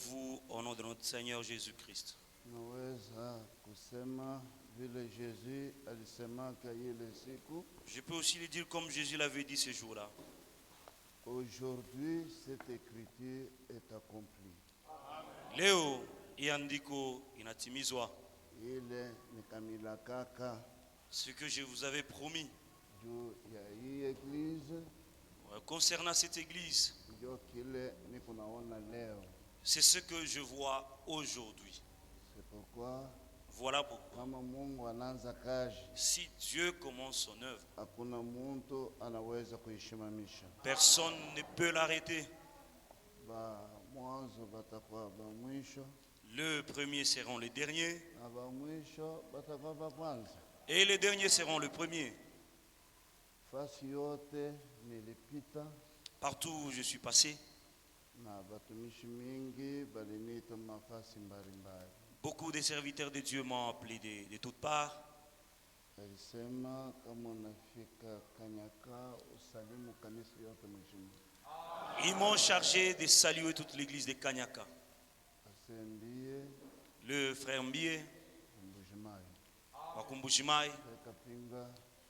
vous au nom de notre Seigneur Jésus-Christ. Naweza kusema vile Jésus alisemaka ile siku. Je peux aussi le dire comme Jésus l'avait dit ce jour-là. Aujourd'hui, cette écriture est accomplie. Leo hii andiko inatimizwa. Ile nikamila kaka Ce que je vous avais promis juu ya hii église concernant cette église, ndio kile niko naona leo. c'est ce que je vois aujourd'hui. C'est pourquoi Voilà pourquoi, kama Mungu anaanza kazi, si Dieu commence son œuvre, hakuna mtu anaweza kuishimamisha. personne ne peut l'arrêter. Ba mwanzo batakuwa ba mwisho, Le premier seront les derniers na ba mwisho batakuwa ba kwanza. et les derniers seront le premier. Fasi yote nilipita Partout où je suis passé, na batumishi mingi baliniita mafasi mbalimbali. beaucoup de serviteurs de Dieu m'ont appelé de toutes parts. Alisema kama unafika Kanyaka usalimu kanisa yote mheshimiwa. Ils m'ont chargé de saluer toute l'église de Kanyaka. Asembie Le frère Mbie, Mbujimai Wakumbushimai, Kapinga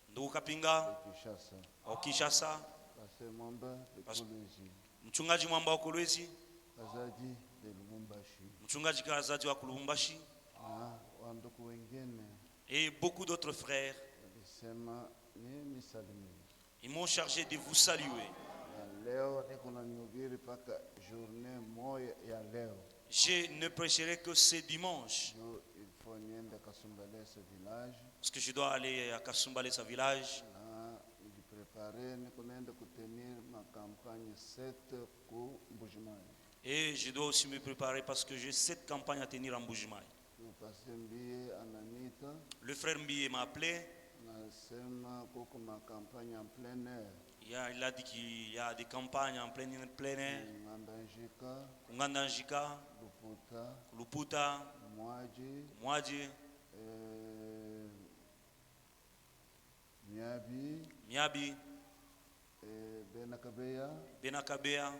Ndugu Kapinga, Kishasa wa Kinshasa, Basemamba de Kolwezi mchungaji Mwamba wa Kolwezi, Kazaji de Lubumbashi mchungaji Kazadi wa Kulumbashi na wanduku wengine et beaucoup d'autres frères. walisema mimi salimini. Ils m'ont chargé de vous saluer. Na leo niko na nihubiri paka journée moya ya leo. Je ne prêcherai que ce dimanche Juu il faut niende Kasumbalesa village parce que je dois aller à Kasumbale, sa village. na nijiprepare niko naenda kutenir makampanye 7 ku Mbujimai. Et je dois aussi me préparer parce que j'ai 7 campagnes à tenir en Mbujimai. Pastor Mbie ananita Le frère Mbie m'a appelé. nasema kuko makampanye en plein air. Il a dit qu'il y a des campagnes en plein air. Ngandanjika, Kungandanjika, Luputa, Luputa, Mwaji, Mwadje, Miabi, Miabi, Benakabeya, Benakabea.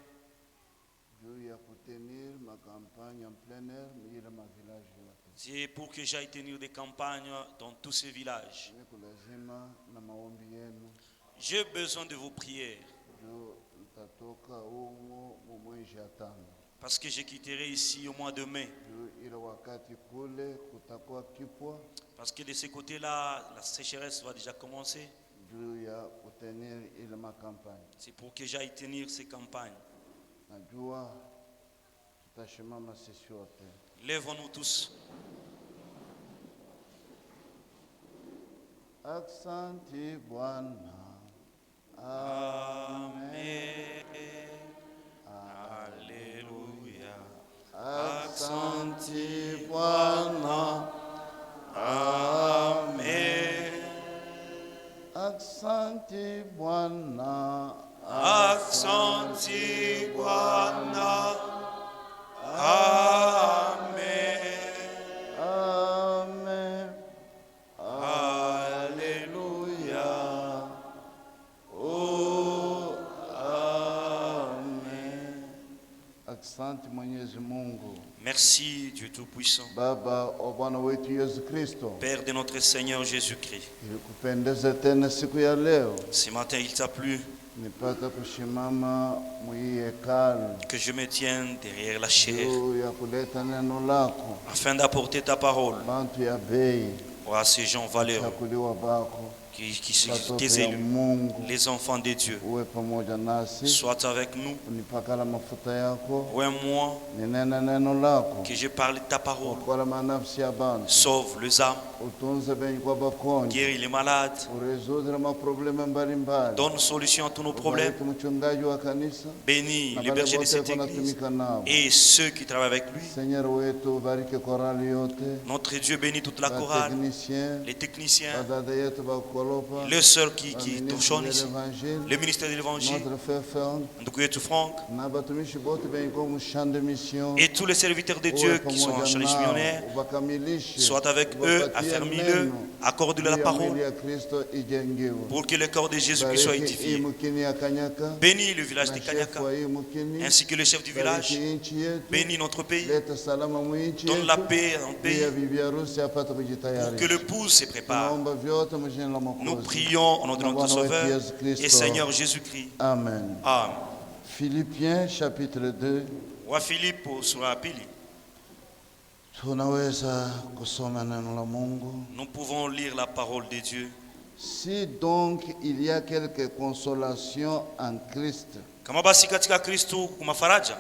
juu ya kutenir makampanye en plein air ile mavilaji yote. C'est pour que j'aille tenir des campagnes dans tous ces villages. Niko lazima na maombi yenu J'ai besoin de vos prières juu nitatoka humo mwezi ya 5. parce que je quitterai ici au mois de mai. Juu ile wakati kule kutakuwa kipwa Parce que de ce côté-là, la sécheresse va déjà commencer. juu ya kutenir ile makampanye. C'est pour que j'aille tenir ces campagnes. Najua tutashimama sisi wote. Lèvons-nous tous. Aksanti Bwana. Amen. Alléluia. Aksanti Bwana. Amen. Aksanti Bwana. Aksanti Bwana. Amen. Amen. Alléluia. Oh, amen. Aksanti Mwenyezi Mungu. Merci Dieu Tout-Puissant, Baba wa Bwana wetu Yesu Kristo. Père de notre Seigneur Jésus-Christ. Ilikupendeza tena siku ya leo Ce matin, il t'a plu nipata kushimama mwi hekalu que je me tienne derrière la chair juu ya kuleta neno lako afin d'apporter ta parole bantu ya bei à ces gens valeureux, chakuliwa bako tes batoto ya élus, Mungu les enfants de Dieu. uwe pamoja nasi, Sois avec nous. unipakala mafuta yako, Ouais, moi, ninene neno lako, que je parle de ta parole. okola manafsi ya bantu, Sauve les âmes, utunze benye kwa bakonja, guéris les malades, urezoze maprobleme mbalimbali. donne solution à tous nos problèmes. Ubariki mchungaji wa kanisa Bénis na les wale bergers de wote cette église wanatumika nao. et ceux qui travaillent avec lui. Seigneur wetu ubariki korali yote, Notre Dieu bénit toute la chorale, technicien les techniciens, badada yetu bakwa développe les sœurs qui ministre touchent de ici, l'évangile, le ministère de l'évangile, notre frère Franck, ndugu yetu Frank, na batumishi bote bengo mu champ de mission, et tous les serviteurs de Dieu qui sont en charge missionnaire, soient avec eux, affermis-le, accorde-le la parole, pour que le corps de Jésus-Christ soit édifié. Bénis le village de Kanyaka, ainsi que le chef du village. Bénis notre pays. Donne la paix en pays, pour que l'épouse se prépare. Nous prions au nom de notre Sauveur et Seigneur Jésus-Christ. Amen. Amen. Philippiens chapitre 2. Wa Filipo sura ya pili. Tunaweza kusoma neno la Mungu. Nous pouvons lire la parole de Dieu. Si donc il y a quelque consolation en Christ, Kama basi katika Kristo kuna faraja,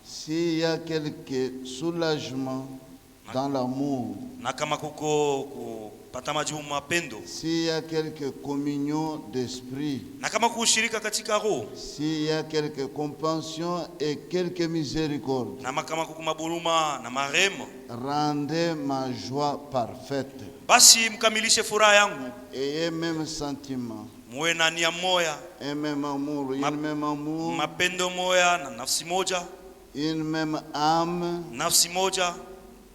s'il y a quelque soulagement dans l'amour, na kama kuko kupata majibu mapendo, s'il y a quelque communion d'esprit, na kama kushirika katika roho, s'il y a quelque compassion et quelque miséricorde, na kama kuko maburuma na marehemu, rendez ma joie parfaite. basi mkamilishe furaha yangu, Ayez même sentiment, muwe na nia moya, un même amour, une même amour, mapendo moya na nafsi moja, une même âme, nafsi moja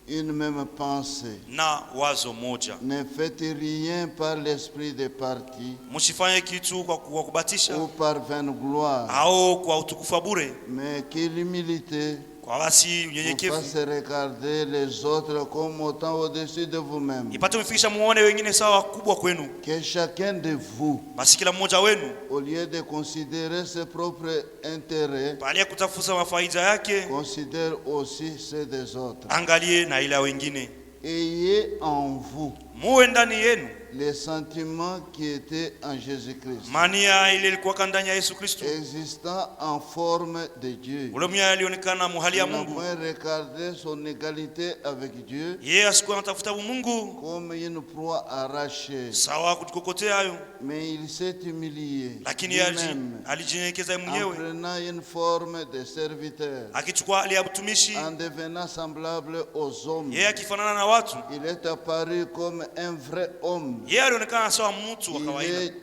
une même pensée. na wazo moja. Ne faites rien par l'esprit de parti Msifanye kitu kwa kubatisha ou par vaine gloire, au kwa utukufu wa bure, mais que l'humilité kwa basi vous unyenyekevu fasse regarder les autres comme autant au-dessus de vous-même. ipate mfikisha muone wengine sawa wakubwa kwenu. Que chacun de vous, Basi kila mmoja wenu au lieu de considérer ses propres intérêts, pale kutafuta mafaida yake, considère aussi ceux des autres. angalie na ile ya wengine. Ayez en vous Muwe ndani yenu les sentiments qui étaient en Jésus-Christ, mania ile ilikuwa ndani ya Yesu Kristo, existant en forme de Dieu. ule mwenye alionekana muhali ya Il n'a Mungu. point regardé son égalité avec Dieu Yeye asikuwa anatafuta Mungu comme une proie arrachée, sawa kutikokotea hayo, mais il s'est humilié lakini lui-même alijinyenyekeza en mwenyewe, prenant une forme de serviteur, akichukua hali ya mtumishi, en devenant semblable aux hommes. yeye akifanana na watu. Il est apparu comme un vrai homme. Yeye alionekana sawa mtu wa Il kawaida, est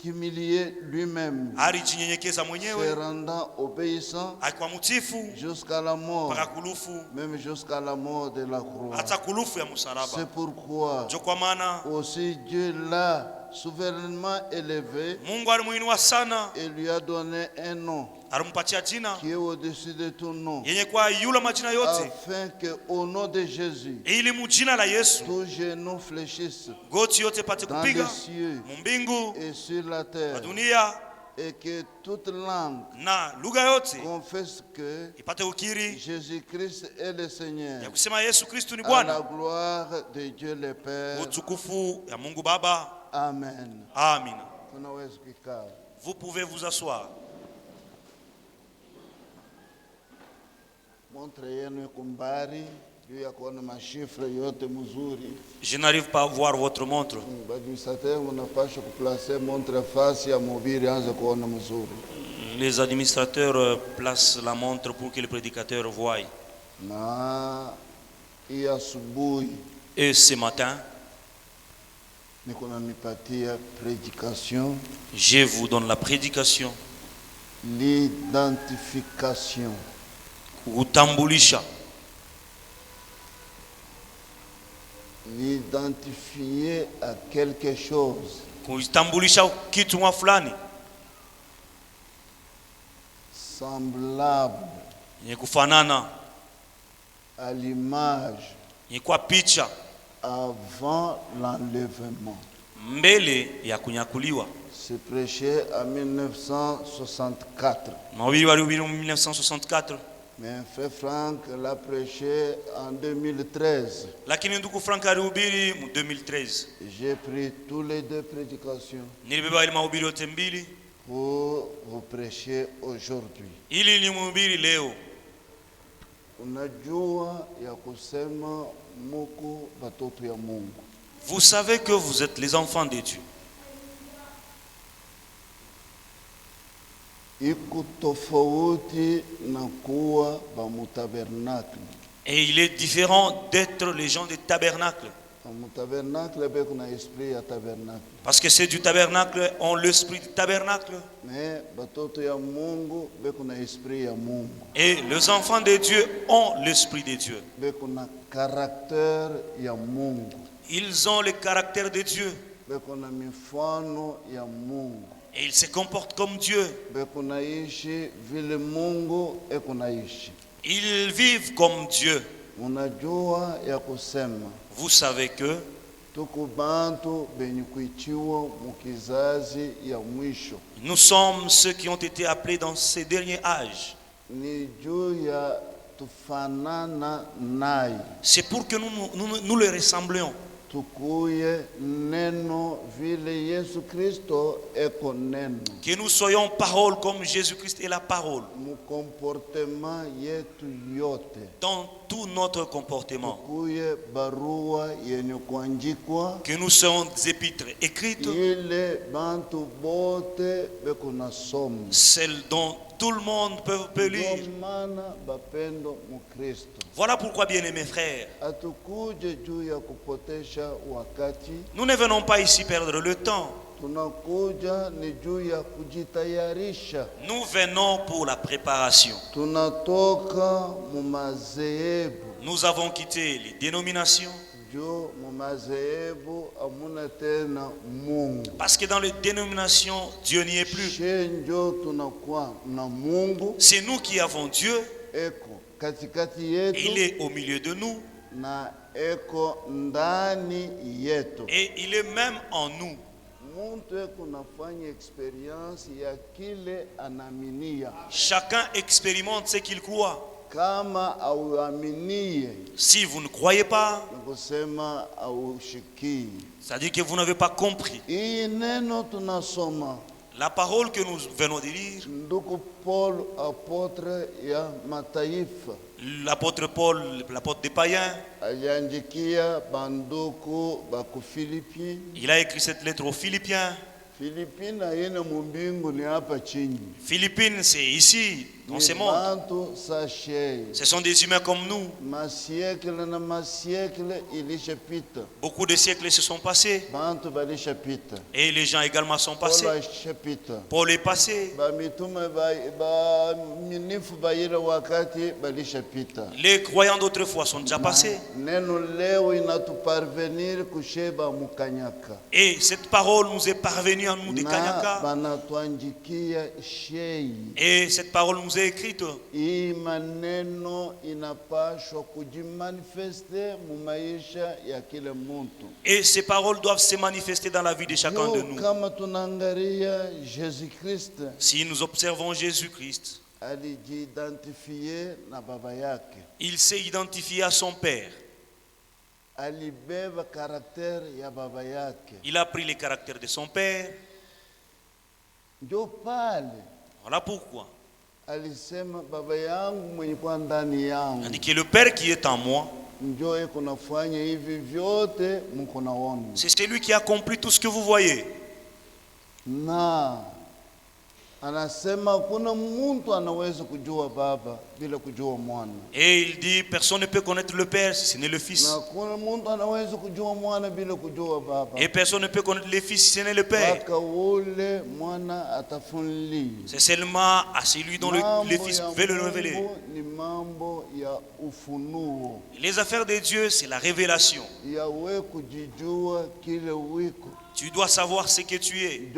humilié lui-même, alijinyenyekeza se mwenyewe, rendant obéissant akiwa mtiifu jusqu'à la mort, mpaka kulufu, même jusqu'à la mort de la croix. hata kulufu ya msalaba. C'est pourquoi Ndio kwa maana aussi Dieu l'a souverainement élevé Mungu alimuinua sana, et lui a donné un nom alimpatia jina qui est au-dessus de tout nom, yenye kwa yula majina yote, afin que au nom de Jésus, ili mujina la Yesu tout genou fléchisse goti yote pate dans kupiga les cieux mumbingu et sur la na terre, dunia, et que toute langue na lugha yote confesse que ipate ukiri Jésus-Christ est le Seigneur, ya kusema Yesu Kristu ni à Bwana, la gloire de Dieu le Père. utukufu ya Mungu Baba. Amen. Amina. Tunaweza kukaa. Vous pouvez vous asseoir. Montre yenu kumbari juu ya kuona mashifre yote mzuri. Je n'arrive pas à voir votre montre. Administrateur mnapasha kuplace montre fasi ya mhubiri anze kuona mzuri. Les administrateurs placent la montre pour que le prédicateur voie. Na hii asubuhi Et ce matin, niko nanipatia prédication, je vous donne la prédication, l'identification. kutambulisha, L'identifier à quelque chose kutambulisha kitu mwa fulani semblable yenye kufanana, à l'image yenye kwa picha avant l'enlèvement. mbele ya kunyakuliwa. C'est prêché en 1964. Mahubiri walihubiri 1964, Mais Frère Franck l'a prêché en 2013. lakini ndugu Frank alihubiri mu 2013. J'ai pris tous les deux prédications Nilibeba ile mahubiri yote mbili pour vous prêcher aujourd'hui. ili nimhubiri leo. Unajua ya kusema muko batoto ya Mungu. Vous savez que vous êtes les enfants de Dieu. Iko tofauti na kuwa ba mutabernakli. Et il est différent d'être les gens du tabernacle. Parce que c'est du tabernacle, on l'esprit du tabernacle. Et les enfants de Dieu ont l'esprit de Dieu. Ils ont le caractère de Dieu. Et ils se comportent comme Dieu. Ils vivent comme Dieu. Vous savez que nous sommes ceux qui ont été appelés dans ces derniers âges. C'est pour que nous le ressemblions. Que nous soyons parole comme Jésus-Christ est la parole. Dans tout notre comportement. Que nous soyons des épîtres écrites. Celles dont tout le monde peut lire. Voilà pourquoi, bien-aimés frères, nous ne venons pas ici perdre le temps. Nous venons pour la préparation. Nous avons quitté les dénominations. Parce que dans les dénominations, Dieu n'y est plus. C'est nous qui avons Dieu. Il est au milieu de nous. Et il est même en nous. Chacun expérimente ce qu'il croit. Si vous ne croyez pas, c'est-à-dire que vous n'avez pas compris. La parole que nous venons de lire, l'apôtre Paul, l'apôtre des païens, il a écrit cette lettre aux Philippiens. Philippines, c'est ici, dans ce monde. Ce sont des humains comme nous. Beaucoup de siècles se sont passés. Et les gens également sont passés. Paul est passé. Les croyants d'autrefois sont déjà passés. Et cette parole nous est parvenue à nous de Kanyaka. Et cette parole nous est écrite. Et ces paroles doivent se manifester dans la vie de chacun de nous. Si nous observons Jésus-Christ, il s'est identifié à son Père. Il a pris les caractères de son Père. Voilà pourquoi. Il dit que le Père qui est en moi, c'est celui qui accomplit tout ce que vous voyez. Et il dit, personne ne peut connaître le Père si ce n'est le Fils. Et personne ne peut connaître le Fils si ce n'est le Père. C'est seulement à celui dont le Fils veut le révéler. Les affaires de Dieu, c'est la révélation. Tu dois savoir ce que tu es.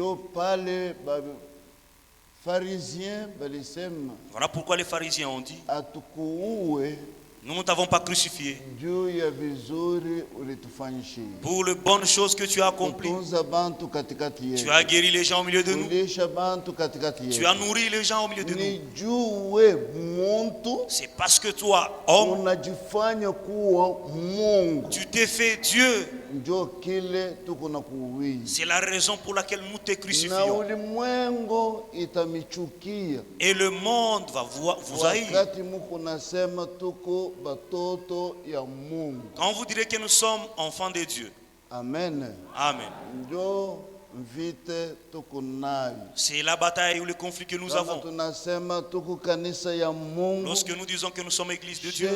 Voilà pourquoi les pharisiens ont dit, nous ne t'avons pas crucifié pour les bonnes choses que tu as accomplies. Tu as guéri les gens au milieu de nous. Tu as nourri les gens au milieu de nous. C'est parce que toi, homme, tu t'es fait Dieu. C'est la raison pour laquelle nous te crucifions. Et le monde va vous haïr. Quand vous direz que nous sommes enfants de Dieu. Amen. Amen. C'est la bataille ou le conflit que nous avons. Lorsque nous disons que nous sommes l'église de Dieu,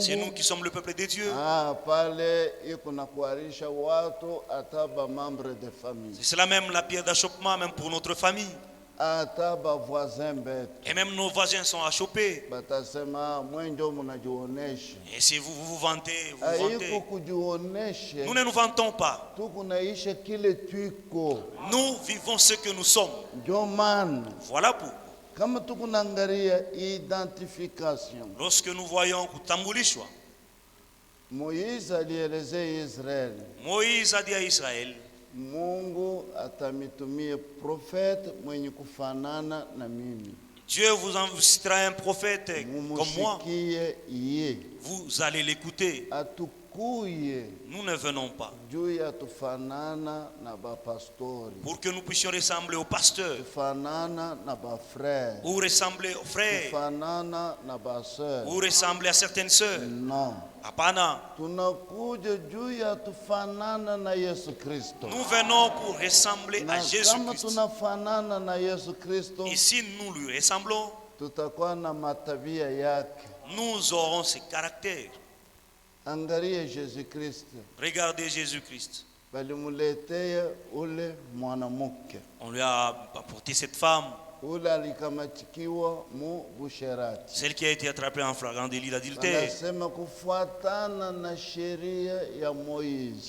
c'est nous qui sommes le peuple de Dieu. C'est cela même la pierre d'achoppement même pour notre famille. Et même nos voisins sont achoppés. Et si vous vous vantez, nous ne nous vantons pas. Nous vivons ce que nous sommes. Voilà pourquoi. Lorsque nous voyons kutambulishwa, Moïse a dit à Israël, Mungu atamitumie prophète mwenye kufanana na mimi. Dieu vous envoûtera un prophète comme moi. Vous allez l'écouter. Nous ne venons pas pour que nous puissions ressembler aux pasteurs ou ressembler aux frères ou ressembler à certaines sœurs. Non. Apana. Nous venons pour ressembler à Jésus-Christ. Et si nous lui ressemblons, nous aurons ses caractères. Regardez Jésus-Christ. On lui a apporté cette femme, celle qui a été attrapée en flagrant délit d'adultère.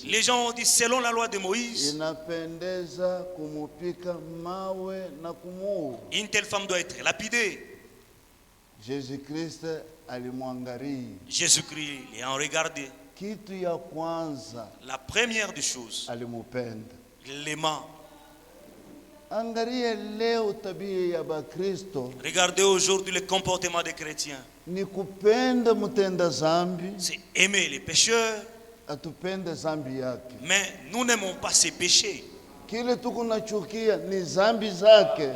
Les gens ont dit selon la loi de Moïse, une telle femme doit être lapidée. Jésus-Christ l'ayant regardé, la première des choses, l'aimant. Regardez aujourd'hui le comportement des chrétiens. C'est aimer les pécheurs, mais nous n'aimons pas ces péchés.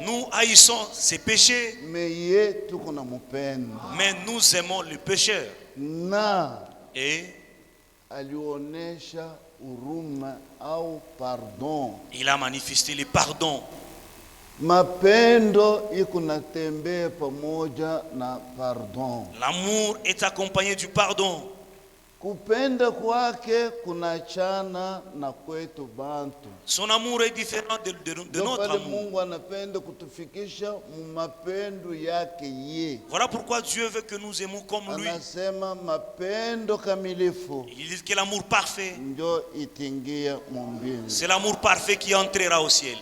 Nous haïssons ces péchés, mais nous aimons le pécheur. Et il a manifesté le pardon. L'amour est accompagné du pardon. Son amour est différent de notre amour. Voilà pourquoi Dieu veut que nous aimons comme lui. Il dit que l'amour parfait, c'est l'amour parfait qui entrera au ciel.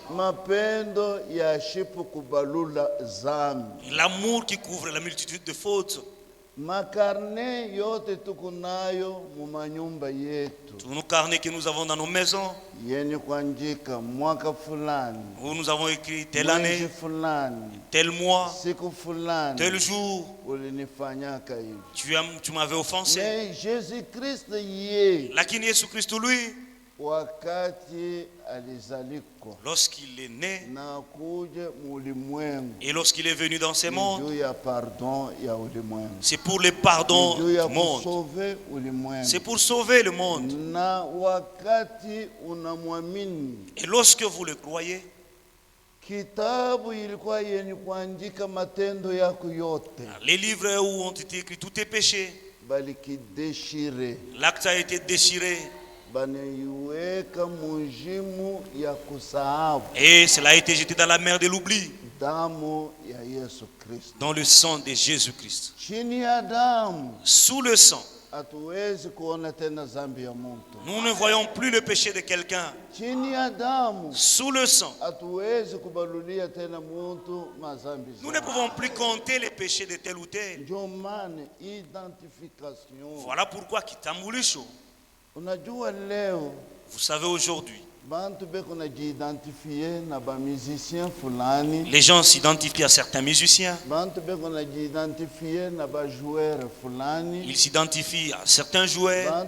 L'amour qui couvre la multitude de fautes. Tous nos carnets que nous avons dans nos maisons, où nous avons écrit telle année, tel mois, tel jour, tu m'avais offensé. Lakini Yesu Kristo lui, lorsqu'il est né et lorsqu'il est venu dans ce monde, c'est pour le pardon du monde. C'est pour sauver le monde. Et lorsque vous le croyez, les livres où ont été écrits tous tes péchés, l'acte a été déchiré. Et cela a été jeté dans la mer de l'oubli, dans le sang de Jésus-Christ. Sous le sang, nous ne voyons plus le péché de quelqu'un. Sous le sang, nous ne pouvons plus compter les péchés de tel ou tel. Voilà pourquoi Kitambulisho. Vous savez, aujourd'hui, les gens s'identifient à certains musiciens. Ils s'identifient à certains joueurs.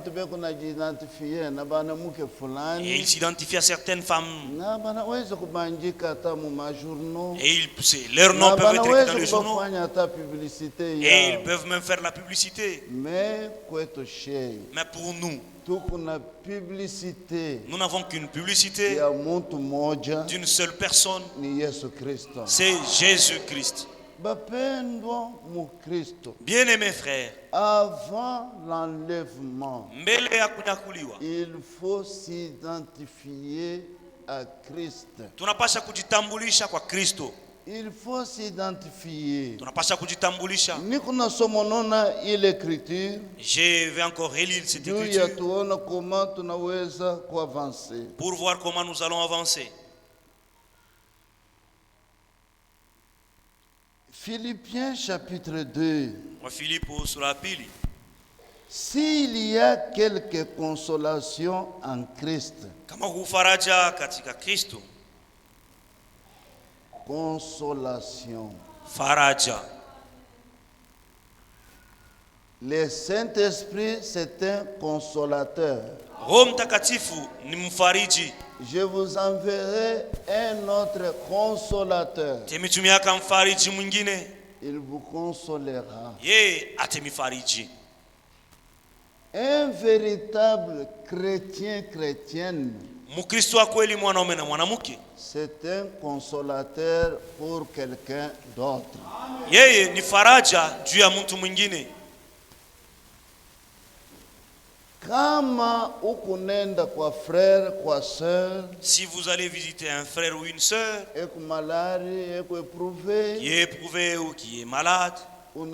Et ils s'identifient à certaines femmes. Et leurs noms peuvent être écrits dans les journaux. Et ils peuvent même faire la publicité. Mais pour nous, nous n'avons qu'une publicité. publicité d'une seule personne, c'est Jésus-Christ. Bien-aimés frères, avant l'enlèvement, il faut s'identifier à Christ. Il faut s'identifier. Je vais encore relire cette écriture pour voir comment nous allons avancer. Philippiens chapitre 2. S'il y a quelque consolation en Christ, consolation, faraja. Le Saint-Esprit, c'est un consolateur. Je vous enverrai un autre consolateur. Il vous consolera. Un véritable chrétienne, c'est un consolateur pour quelqu'un d'autre. Si vous allez visiter un frère ou une sœur qui est éprouvé ou qui est malade, vous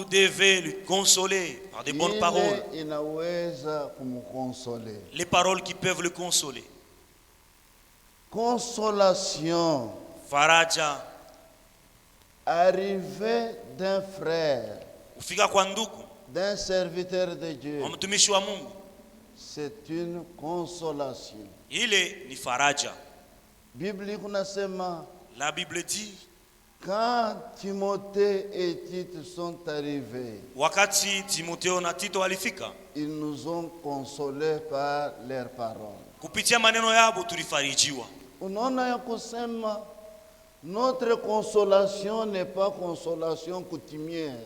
devez le consoler par des bonnes paroles. Les paroles qui peuvent le consoler. Consolation. Faraja. Arrivée d'un frère, d'un serviteur de Dieu, c'est une consolation. La Bible dit, quand Timothée et Tite sont arrivés, ils nous ont consolés par leurs paroles. Notre consolation n'est pas consolation coutumière.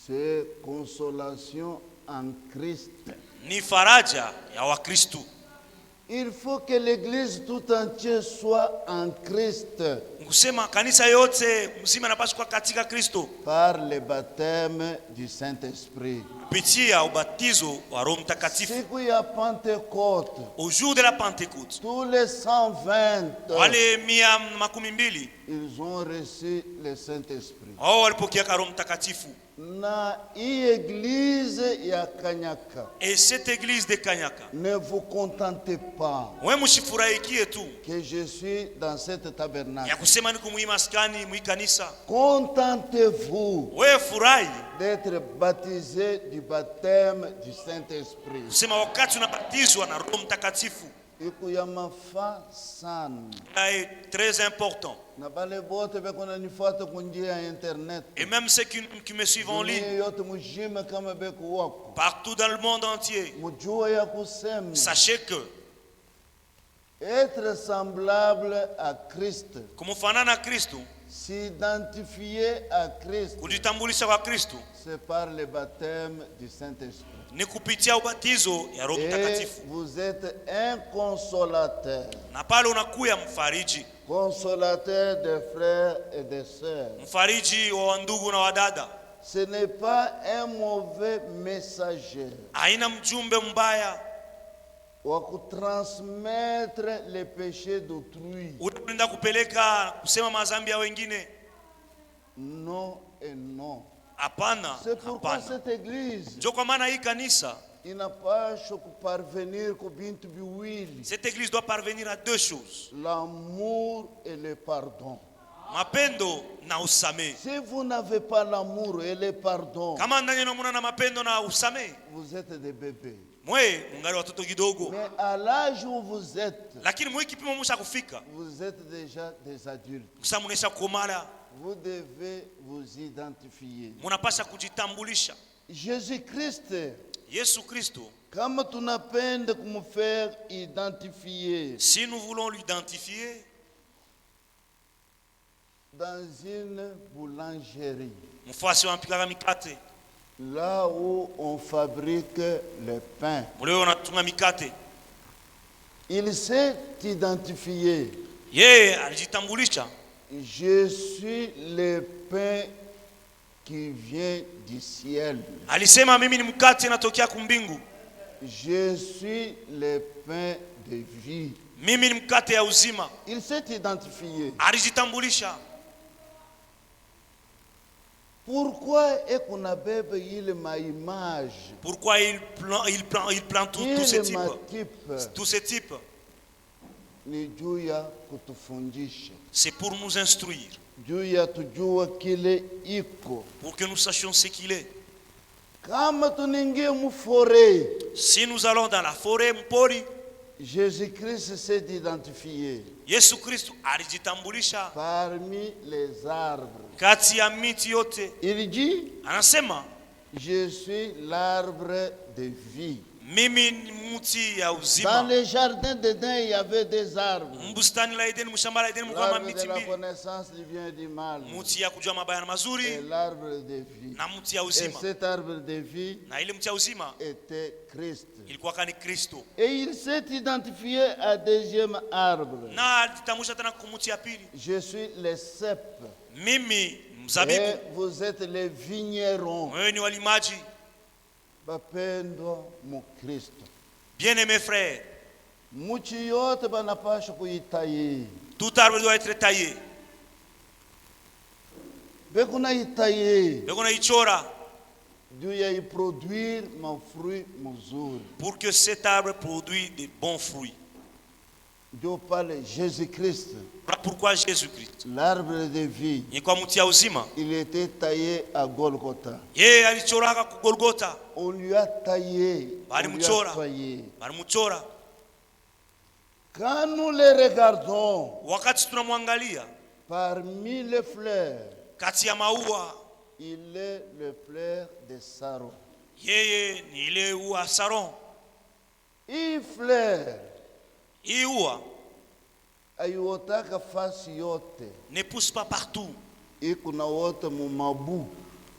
C'est consolation en Christ. Il faut que l'église tout entière soit en Christ. Par le baptême du Saint-Esprit. Au jour de la Pentecôte, tous les 120, ils ont reçu le Saint-Esprit. Et cette église de Kanyaka, ne vous contentez pas que je suis dans cette tabernacle. Contentez-vous d'être baptisé du baptême du Saint-Esprit. C'est très important. Et même ceux qui me suivent en ligne, partout dans le monde entier, sachez que être semblable à Christ, s'identifier à Christ, c'est par le baptême du Saint-Esprit. Et vous êtes un consolateur. Consolateur des frères et des sœurs. Ce n'est pas un mauvais messager. Ou transmettre les péchés d'autrui. Non et non. C'est pourquoi cette église, il n'a pas parvenir. Cette église doit parvenir à deux choses: l'amour et le pardon. Si vous n'avez pas l'amour et le pardon, vous êtes des bébés. Mais à l'âge où vous êtes, vous êtes déjà des adultes. Vous devez vous identifier. Jésus-Christ, kama tunapenda kumfaire identifier, si nous voulons l'identifier, dans une boulangerie. Mfasi wampika mikate. Là où on fabrique le pain. Muleo unatunga mikate. Il s'est identifié. Yeye alijitambulisha. Je suis le pain qui vient du ciel. Alisema mimi ni mkate natokea kumbingu. Je suis le pain de vie. Mimi ni mkate ya uzima. Il s'est identifié. Alijitambulisha. Pourquoi est qu'on a bébé il ma image? Pourquoi il prend tous ces types? Tous ces types. Ni juu ya kutufundisha. C'est pour nous instruire. Juu ya tujua kile iko. Pour que nous sachions ce qu'il est. Kama tuningie mu forêt. Si nous allons dans la forêt mpori, Jésus-Christ s'est identifié. Yesu Kristo alijitambulisha parmi les arbres. Kati ya miti yote. Il dit, anasema, je suis l'arbre de vie. Mimi ni mti ya uzima. Dans le jardin d'Éden, il y avait des arbres. Mbustani la Eden, mshamba la Eden mkama miti mbili. L'arbre de la connaissance du bien et du mal. Mti ya kujua mabaya na mazuri. Et l'arbre de vie. Na mti ya uzima. Et cet arbre de vie na ile mti ya uzima était Christ. Ilikuwa kani Kristo. Et il s'est identifié à deuxième arbre. Na alitambulisha tena kumti ya pili. Je suis le cep. Mimi mzabibu. Et vous êtes les vignerons. Wewe ni walimaji. Bapendwa mu Kristo. Bien-aimés frères, muchi yote banapasha kuitaye. Tout arbre doit être taillé. Bekuna itaye. Bekuna ichora. Dieu y produire mon fruit mzuri. Pour que cet arbre produise de bons fruits. Dieu parle Jésus-Christ. Pourquoi Jésus-Christ? L'arbre de vie. Il était taillé à Golgotha. On lui a taillé. Quand nous les regardons, parmi les fleurs, il est le fleur de Saron. Il flaire. Ne pousse pas partout.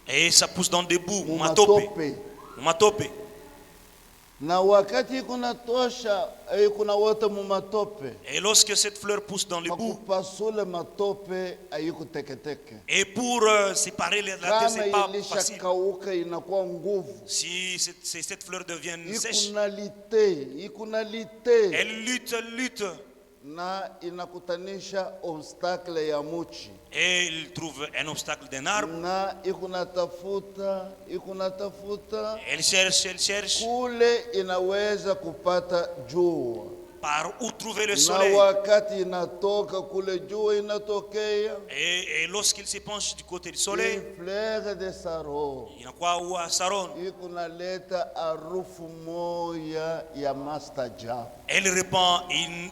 Et ça pousse dans des bouts, matope. Et lorsque cette fleur pousse dans les bouts, et pour séparer la terre, c'est pas facile. Si cette fleur devient sèche, elle lutte. Et il trouve un obstacle d'un arbre. Elle cherche. Par où trouver le soleil. Et lorsqu'il se penche du côté du soleil, il y a quoi ou à Saron. Elle répand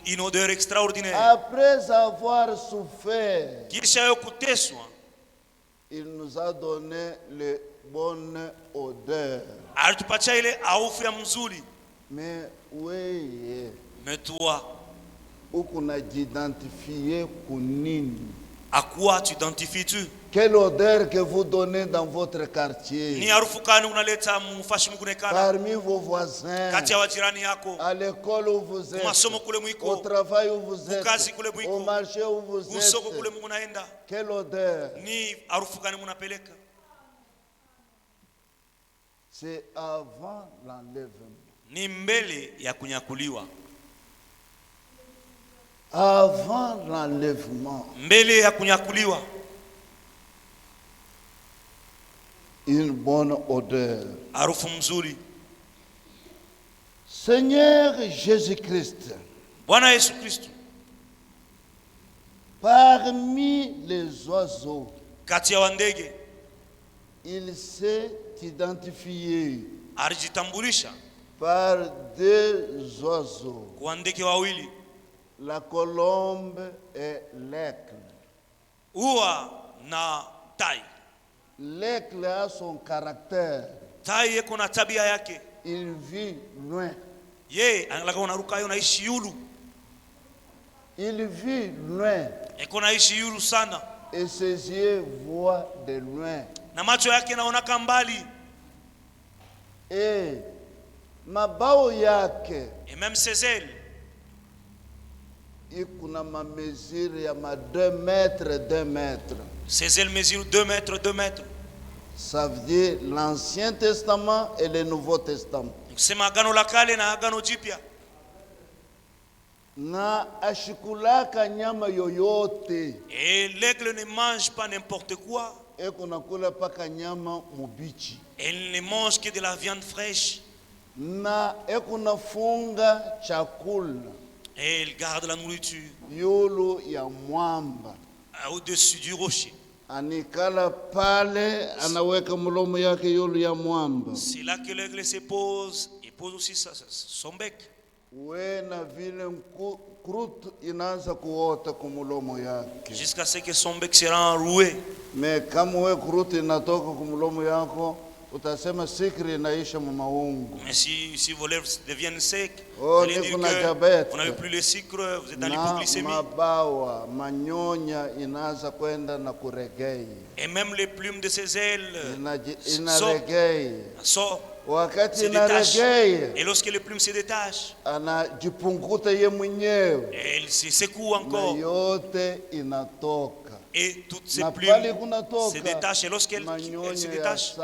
une odeur extraordinaire. Après avoir souffert, il nous a donné les bonnes odeurs. Mais oui. Mais toi, à quoi tu t'identifies-tu? Quelle odeur que vous donnez dans votre quartier? Parmi vos voisins, à l'école où vous êtes, au travail où vous êtes, au marché où vous êtes. Quelle odeur? C'est avant l'enlèvement. Avant l'enlèvement, une bonne odeur. Seigneur Jésus-Christ, parmi les oiseaux, il s'est identifié par deux oiseaux, la colombe et l'aigle. L'aigle a son caractère. Il vit loin. Il vit loin. Et ses yeux voient de loin. Na macho yake naonaka mbali. Et mabao yake. Et même ses ailes. Ikuna ma mesure ya ma 2 mètres, 2 mètres. Ses ailes mesurent 2 mètres, 2 mètres. Ça veut dire l'Ancien Testament et le Nouveau Testament. C'est Agano la Kale na Agano Jipya. Na ashikulaka nyama yoyote. Et l'aigle ne mange pas n'importe quoi. Kuna kula paka nyama mubichi. Elle ne mange que de la viande fraîche. Na kuna funga chakula. Et elle garde la nourriture. Yulu ya mwamba. Au-dessus du rocher. Anikala pale anaweka mlomo yake yulu ya mwamba. C'est là que l'aigle se pose et pose aussi son bec. Jusqu'à ce que son bec sera enroué. Mais kama kurutu inatoka kumlomo yako utasema sikri inaisha mumaungu. Mais si vos lèvres deviennent secs, vous allez dire que vous n'avez plus le sucre, vous êtes dans l'hypoglycémie. Mabawa manyonya inaanza kwenda na kuregei. Et même les plumes de ses ailes sortent. Wakati inaregei. Et lorsque les plumes se détachent, anajipunguta ye mwenyewe. Elle se secoue encore. Na yote inatoka. Et toutes ces plumes se détachent. Et lorsqu'elles se détachent,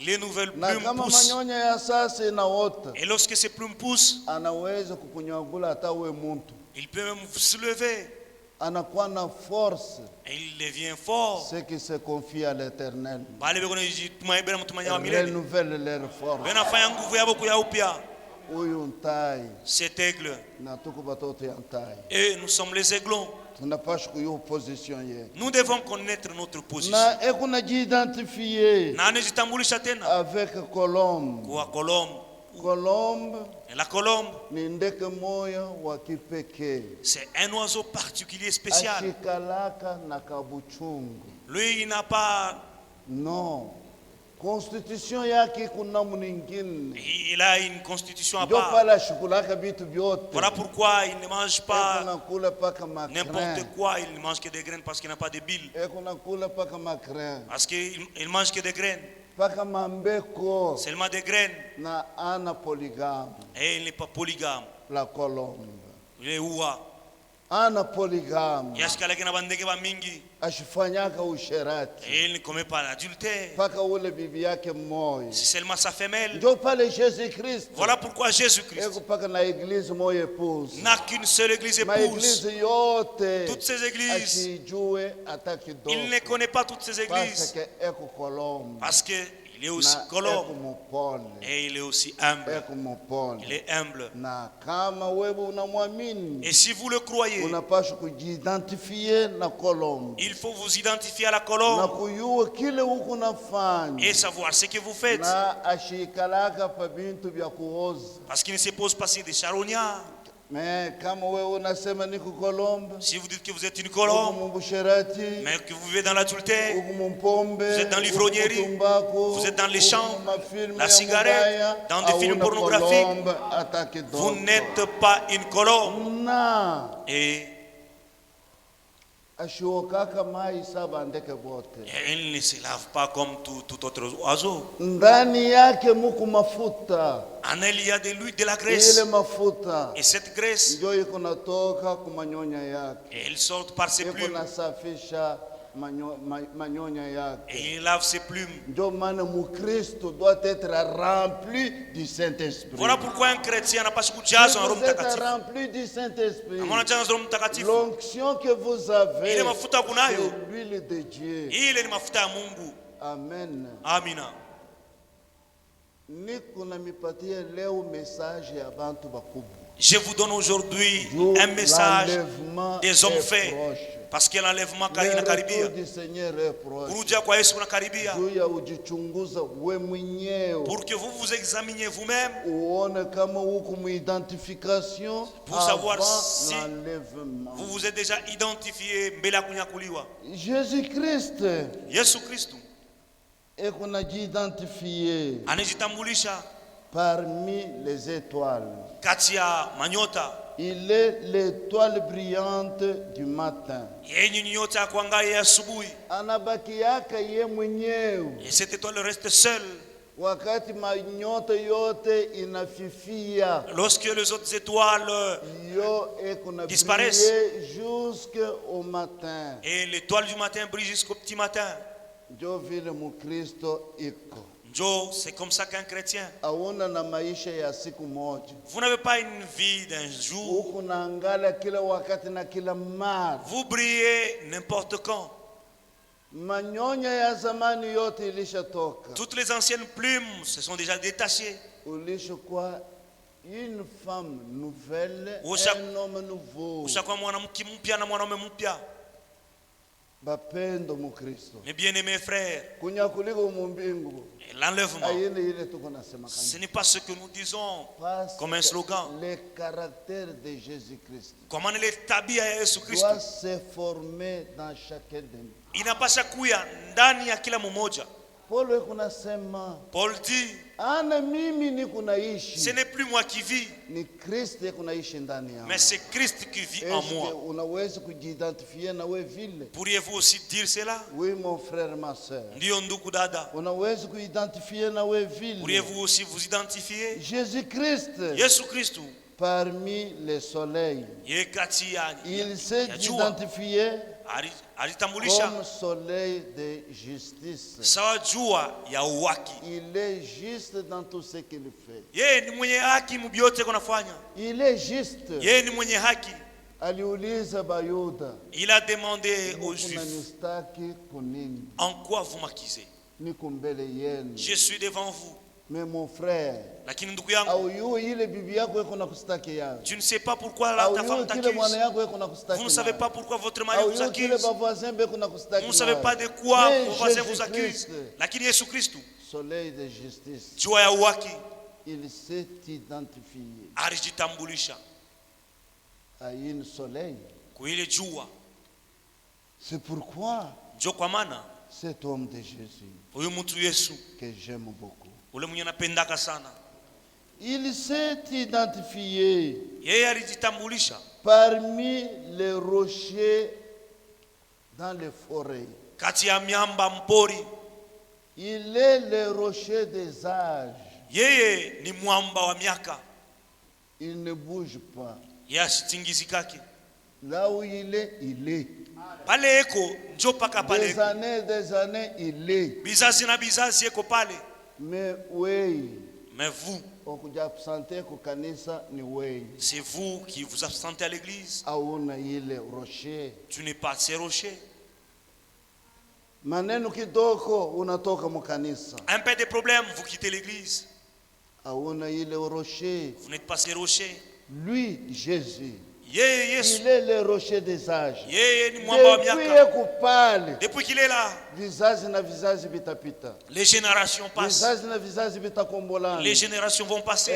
les nouvelles plumes poussent. Et lorsque ces plumes poussent, il peut même se lever. Et il devient fort. Ceux qui se confient à l'Éternel renouvellent leur force. Cet aigle. Et nous sommes les aiglons. Nous devons connaître notre position. Avec colombe. Et la colombe, c'est un oiseau particulier spécial. Lui, il n'a pas. Non. Constitution yake kuna mwingine. Il a une constitution à part. Voilà pourquoi il ne mange pas n'importe quoi. Il ne mange que des graines parce qu'il n'a pas de bile. Parce qu'il ne mange que des graines. Seulement des graines. Et il n'est pas polygame. La colombe. Il est oua. Ana polygame. Ashifanyaka usherati. Et il ne commet pas l'adultère. Paka ule bibi yake mmoja. C'est seulement sa femelle. Ndio pale Jésus-Christ. Voilà pourquoi Jésus-Christ n'a qu'une seule église épouse. Toutes ces églises, il ne connaît pas toutes ces églises. Parce que il est aussi colombe et il est aussi humble. Il est humble. Et si vous le croyez, il faut vous identifier à la colombe et savoir ce que vous faites. Parce qu'il ne se pose pas sur des charognards. Mais si vous dites que vous êtes une colombe, mais que vous vivez dans l'adultère, vous êtes dans l'ivrognerie, vous êtes dans les chants, la cigarette, dans des films pornographiques, vous n'êtes pas une colombe. Et elle ne se lave pas comme tout autre oiseau. En elle, il y a de l'huile, de la graisse. Et cette graisse, elle sort par ses plumes. Et il lave ses plumes. Doit être rempli du Saint-Esprit. Voilà pourquoi un chrétien n'a pas ce jazz en Rome Takati. Rempli du Saint-Esprit. L'onction que vous avez, c'est l'huile de Dieu. Amen. Amina. Je vous donne aujourd'hui un message des hommes faits. Parce que l'enlèvement inakaribia. Kurudia kwa Yesu kunakaribia. Pour que vous vous examiniez vous-même. Pour savoir si vous vous êtes déjà identifié mbele ya kunyakuliwa. Jésus-Christ. Yesu Kristo. Anajitambulisha. parmi les étoiles. Kati ya manyota. Il est l'étoile brillante du matin. Yeye ni nyota kuangalia asubuhi. Anabakiaka ye mwenyewe. Et cette étoile reste seule. Wakati manyota yote inafifia. Lorsque les autres étoiles disparaissent. Jusqu'au matin. Et l'étoile du matin brille jusqu'au petit matin. Ndio vile mukristo iko. C'est comme ça qu'un chrétien. Vous n'avez pas une vie d'un jour. Vous brillez n'importe quand. Toutes les anciennes plumes se sont déjà détachées. Une femme nouvelle, un homme nouveau. Mes bien-aimés frères, l'enlèvement, ce n'est pas ce que nous disons comme un slogan. Le caractère de Jésus-Christ doit se former dans chacun de nous. Paul dit, ce n'est plus moi qui vis, mais c'est Christ qui vit en moi. Pourriez-vous aussi dire cela? Oui, mon frère, ma soeur. Pourriez-vous aussi vous identifier? Jésus-Christ, parmi les soleils, il s'est identifié comme soleil de justice. Il est juste dans tout ce qu'il fait. Il est juste. Il a demandé aux Juifs, en quoi vous m'accusez? Je suis devant vous. Mais mon frère, tu ne sais pas pourquoi ta femme t'accuse. Vous ne savez pas pourquoi votre mari vous accuse. Vous ne savez pas de quoi vos voisins vous accusent. Lakini Yesu Kristo, soleil de justice, jua ya uwaki, il s'est identifié alijitambulisha à une soleil. Kuile jua. C'est pourquoi cet homme de Jésus que j'aime beaucoup, il s'est identifié parmi les rochers dans les forêts. Il est le rocher des âges. Il ne bouge pas. Là où il est, il est. Des années, il est. Mais oui. Mais vous, c'est vous qui vous absentez à l'église. Tu n'es pas ces rochers. Un peu de problème, vous quittez l'église. Vous n'êtes pas ces rochers. Lui, Jésus, il est le rocher des âges. Depuis qu'il est là, les générations passent. Les générations vont passer.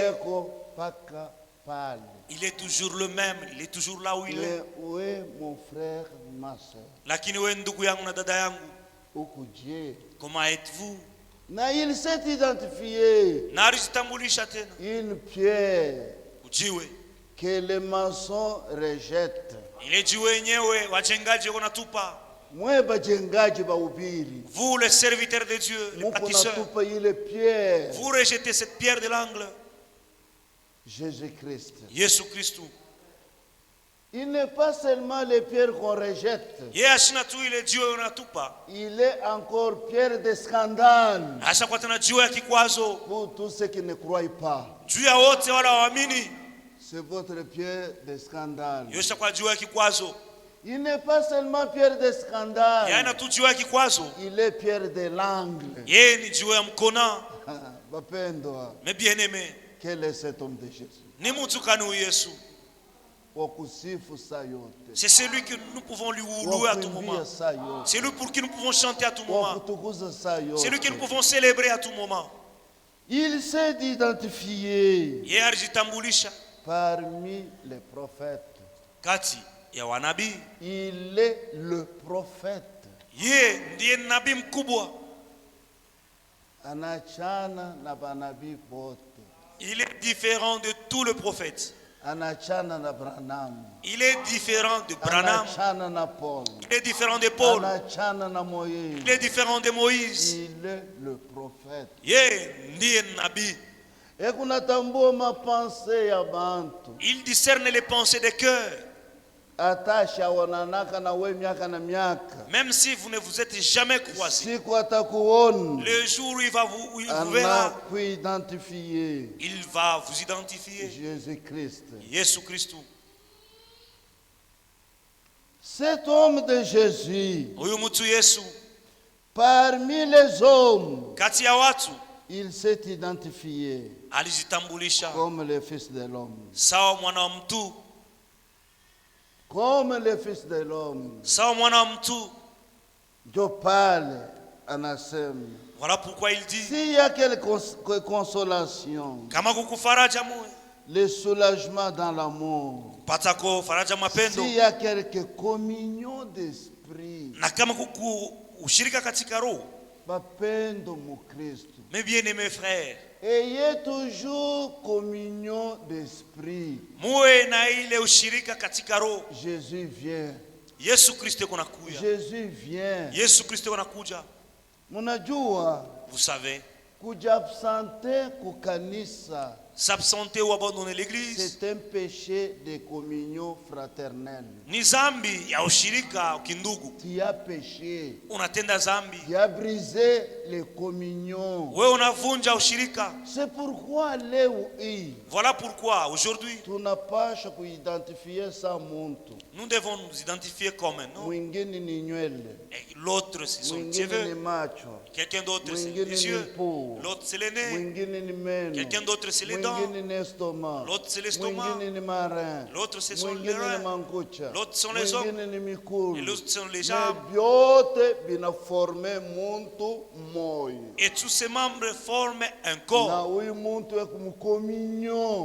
Il est toujours le même. Il est toujours là où il est. Où est mon frère, ma soeur? Comment êtes-vous? Il s'est identifié une pierre que les maçons rejettent. Vous, les serviteurs de Dieu, les bâtisseurs, vous rejetez cette pierre de l'angle. Jésus-Christ. Jésus-Christ. Il n'est pas seulement les pierres qu'on rejette. Il est encore pierre de scandale pour tous ceux qui ne croient pas. C'est votre pierre de scandale. Il n'est pas seulement pierre de scandale. Il est pierre de l'angle. Mais bien aimé, quel est cet homme de Jésus? C'est celui que nous pouvons lui louer à tout moment. C'est lui pour qui nous pouvons chanter à tout moment. C'est lui que nous pouvons célébrer à tout moment. Il s'est identifié parmi les prophètes. Il est le prophète. Anachana na banabii bote. Il est différent de tout le prophète. Anachana na Branham. Il est différent de Branham. Anachana na Paul. Il est différent de Paul. Anachana na Moïse. Il est différent de Moïse. Il est le prophète. Ndiye nabii. Il discerne les pensées des cœurs. Même si vous ne vous êtes jamais croisés, le jour où il vous verra, il va vous identifier. Jésus-Christ. Jésus-Christ. Cet homme de Jésus, parmi les hommes, il s'est identifié comme le Fils de l'homme. Comme le Fils de l'homme. Je parle en Assem. Voilà pourquoi il dit, s'il y a quelque consolation, le soulagement dans l'amour, s'il y a quelque communion d'esprit, mes bien-aimés frères, ayez toujours communion d'esprit. Jésus vient. Jésus vient. Vous savez, s'absenter ou abandonner l'église, c'est un péché de communion fraternelle. Nizambi ya ushirika kindugu. Tu as péché. Unatenda zambi. Tu as brisé les communions. Wewe unavunja ushirika. C'est pourquoi leo hii. Voilà pourquoi aujourd'hui tunapaswa kuidentifia sa muntu. Nous devons nous identifier comme un homme. Mwingine ni nywele. L'autre c'est son cheveu. Quelqu'un d'autre c'est les yeux. L'autre c'est les nez. Quelqu'un d'autre c'est les dents. L'autre c'est l'estomac. L'autre c'est son rein. L'autre sont les hommes. Et l'autre sont les jambes. Et tous ces membres forment un corps.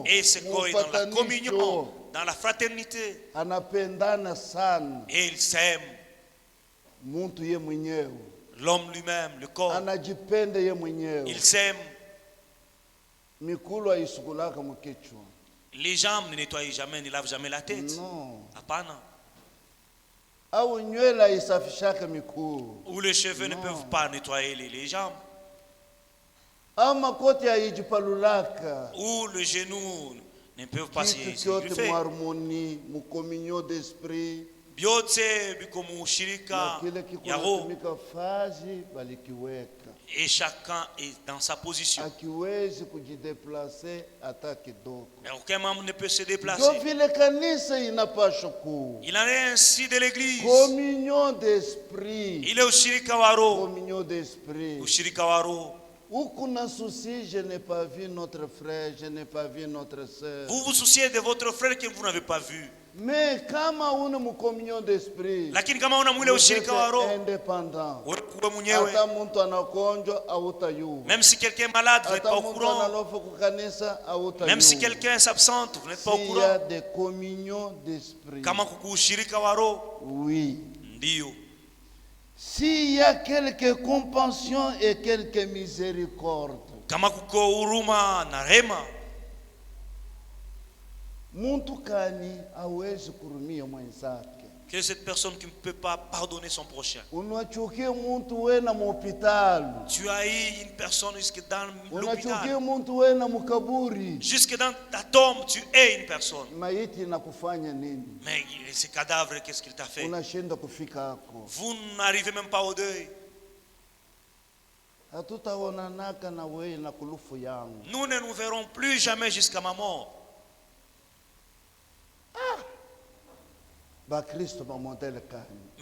Et ce corps est dans la communion, dans la fraternité. Et ils s'aiment. L'homme lui-même, le corps, il s'aime. Les jambes ne nettoient jamais, ne lavent jamais la tête. Non. Apana. Ou les cheveux ne peuvent pas nettoyer les jambes. Ou le genou ne peuvent pas s'y greffer. Biote bikomu shirika yaro. Et chacun est dans sa position. Mais aucun membre ne peut se déplacer. Il en est ainsi de l'église. Communion d'esprit. Il est au shirika waro. Communion d'esprit. Au shirika waro. Où qu'on a souci, je n'ai pas vu notre frère, je n'ai pas vu notre sœur. Vous vous souciez de votre frère que vous n'avez pas vu. Mais comme on a une communion d'esprit, lakini kama una mwile ushirika wa roho, indépendant. Wewe mwenyewe. Même si quelqu'un est malade, vous n'êtes pas au courant. Même si quelqu'un s'absente, vous n'êtes pas au courant. S'il y a des communions d'esprit. Kama kuku ushirika wa roho, oui. Ndio. S'il y a quelques compassion et quelques miséricorde. Kama kuko huruma na rema. Que cette personne qui ne peut pas pardonner son prochain. Tu as eu une personne jusque dans l'hôpital. Jusque dans ta tombe, tu es une personne. Mais ce cadavre, qu'est-ce qu'il t'a fait? Vous n'arrivez même pas au deuil. Nous ne nous verrons plus jamais jusqu'à ma mort. Mais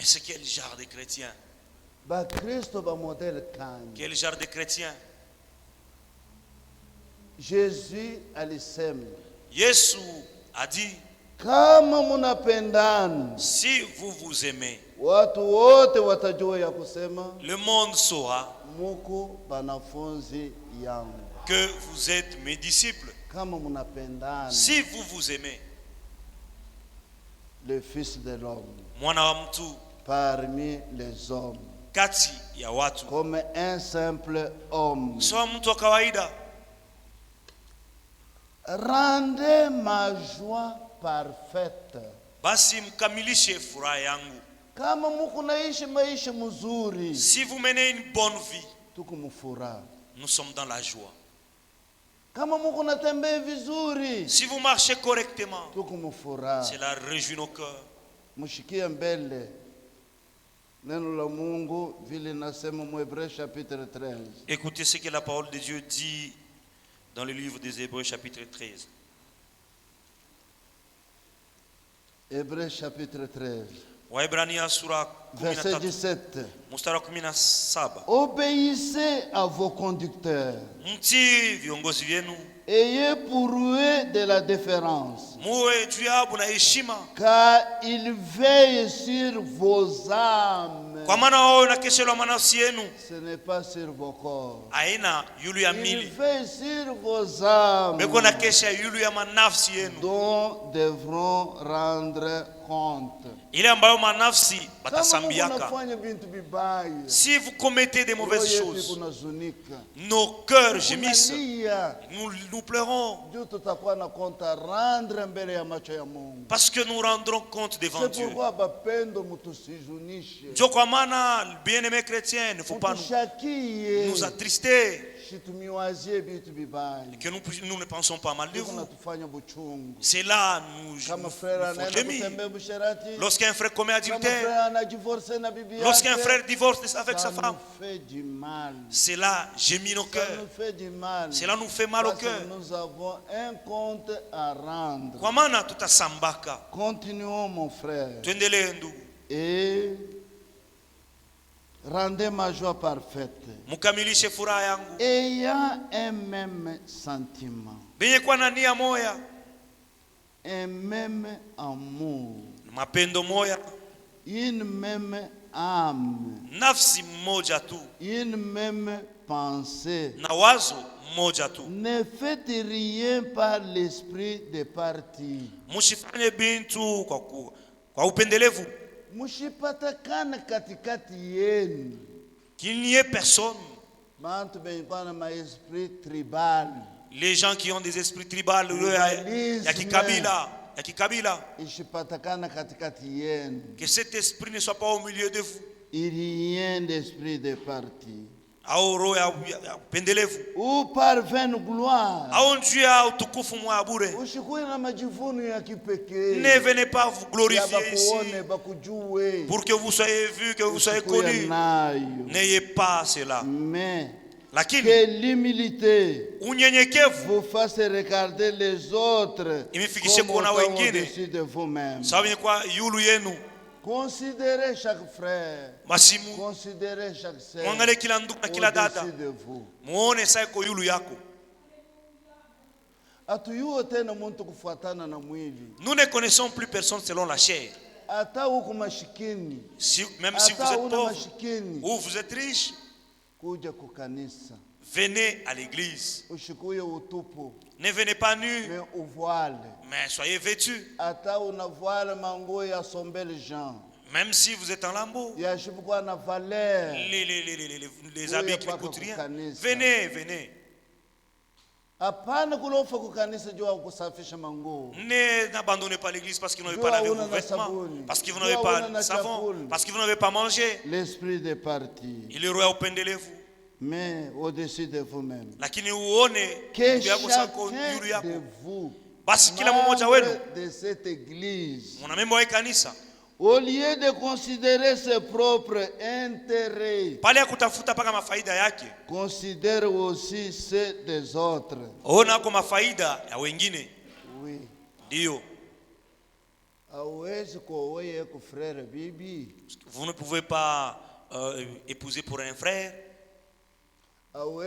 c'est quel genre de chrétien? Quel genre de chrétien? Jésus a dit, si vous vous aimez, le monde saura que vous êtes mes disciples. Si vous vous aimez, le Fils de l'homme parmi les hommes, comme un simple homme, Rendez ma joie parfaite. Basi mkamilishe furaha yangu. Kama muko naishi maisha mzuri, si vous menez une bonne vie, tuko mfuraha. Nous sommes dans la joie. Kama muko natembea vizuri, si vous marchez correctement, tuko mfuraha. Cela réjouit nos cœurs. Mushikie mbele neno la Mungu vile nasema mu Hébreux chapitre 13. Écoutez ce que la parole de Dieu dit dans le livre des Hébreux chapitre 13. Hébreux chapitre 13. Waebrania sura verset 17. Mstari 17. Obéissez à vos conducteurs. Mtii viongozi vyenu. Ayez pour eux de la déférence. Muwe juu yao na heshima. Car ils veillent sur vos âmes. Kwa maana wao wanakeshelwa manafsi yenu. Ce n'est pas sur vos corps. Aina yulu ya mili. Ils veillent sur vos âmes. Beko nakesha yulu ya manafsi yenu. Dont devront rendre compte. Ile ambayo manafsi batasambiaka. Si vous commettez des mauvaises choses, nos cœurs gémissent. Nous pleurons. Parce que nous rendrons compte devant Dieu. Dieu kwa maana bien-aimés chrétiens, ne faut pas nous attrister. Que nous ne pensons pas mal de vous. C'est là nous gémir. Lorsqu'un frère commet adultère, lorsqu'un frère divorce avec sa femme, c'est là gémit nos cœurs. Cela nous fait mal au cœur. Nous avons un compte à rendre. Continuons mon frère. Et rendez ma joie parfaite. Ayant un même sentiment. Un même amour. Une même âme. Une même pensée. Ne faites rien par l'esprit de parti. Mushipatakana katikati yenu. Qu'il n'y ait personne. Les gens qui ont des esprits tribaux, que cet esprit ne soit pas au milieu de vous. Il n'y a rien d'esprit de parti. Ou par vaine gloire. Ne venez pas vous glorifier ici pour que vous soyez vus, que vous soyez connus. N'ayez pas cela. Mais que l'humilité vous fasse regarder les autres comme au-dessus de vous-même. Considérez chaque frère. Considérez chaque sœur au-dessus de vous. Nous ne connaissons plus personne selon la chair. Même si vous êtes pauvre ou vous êtes riche, venez à l'église. Ne venez pas nus, mais soyez vêtus. Même si vous êtes en lambeau, les habits qui ne coûtent rien, venez, venez. N'abandonnez pas l'église parce que vous n'avez pas lavé vos vêtements, parce que vous n'avez pas de savon, parce que vous n'avez pas mangé. L'esprit de parti. Il est roi au pendelez-vous. Mais au-dessus de vous-même. Que chacun de vous, de cette église, au lieu de considérer ses propres intérêts, considère aussi ceux des autres. Oui. Vous ne pouvez pas épouser pour un frère. Vous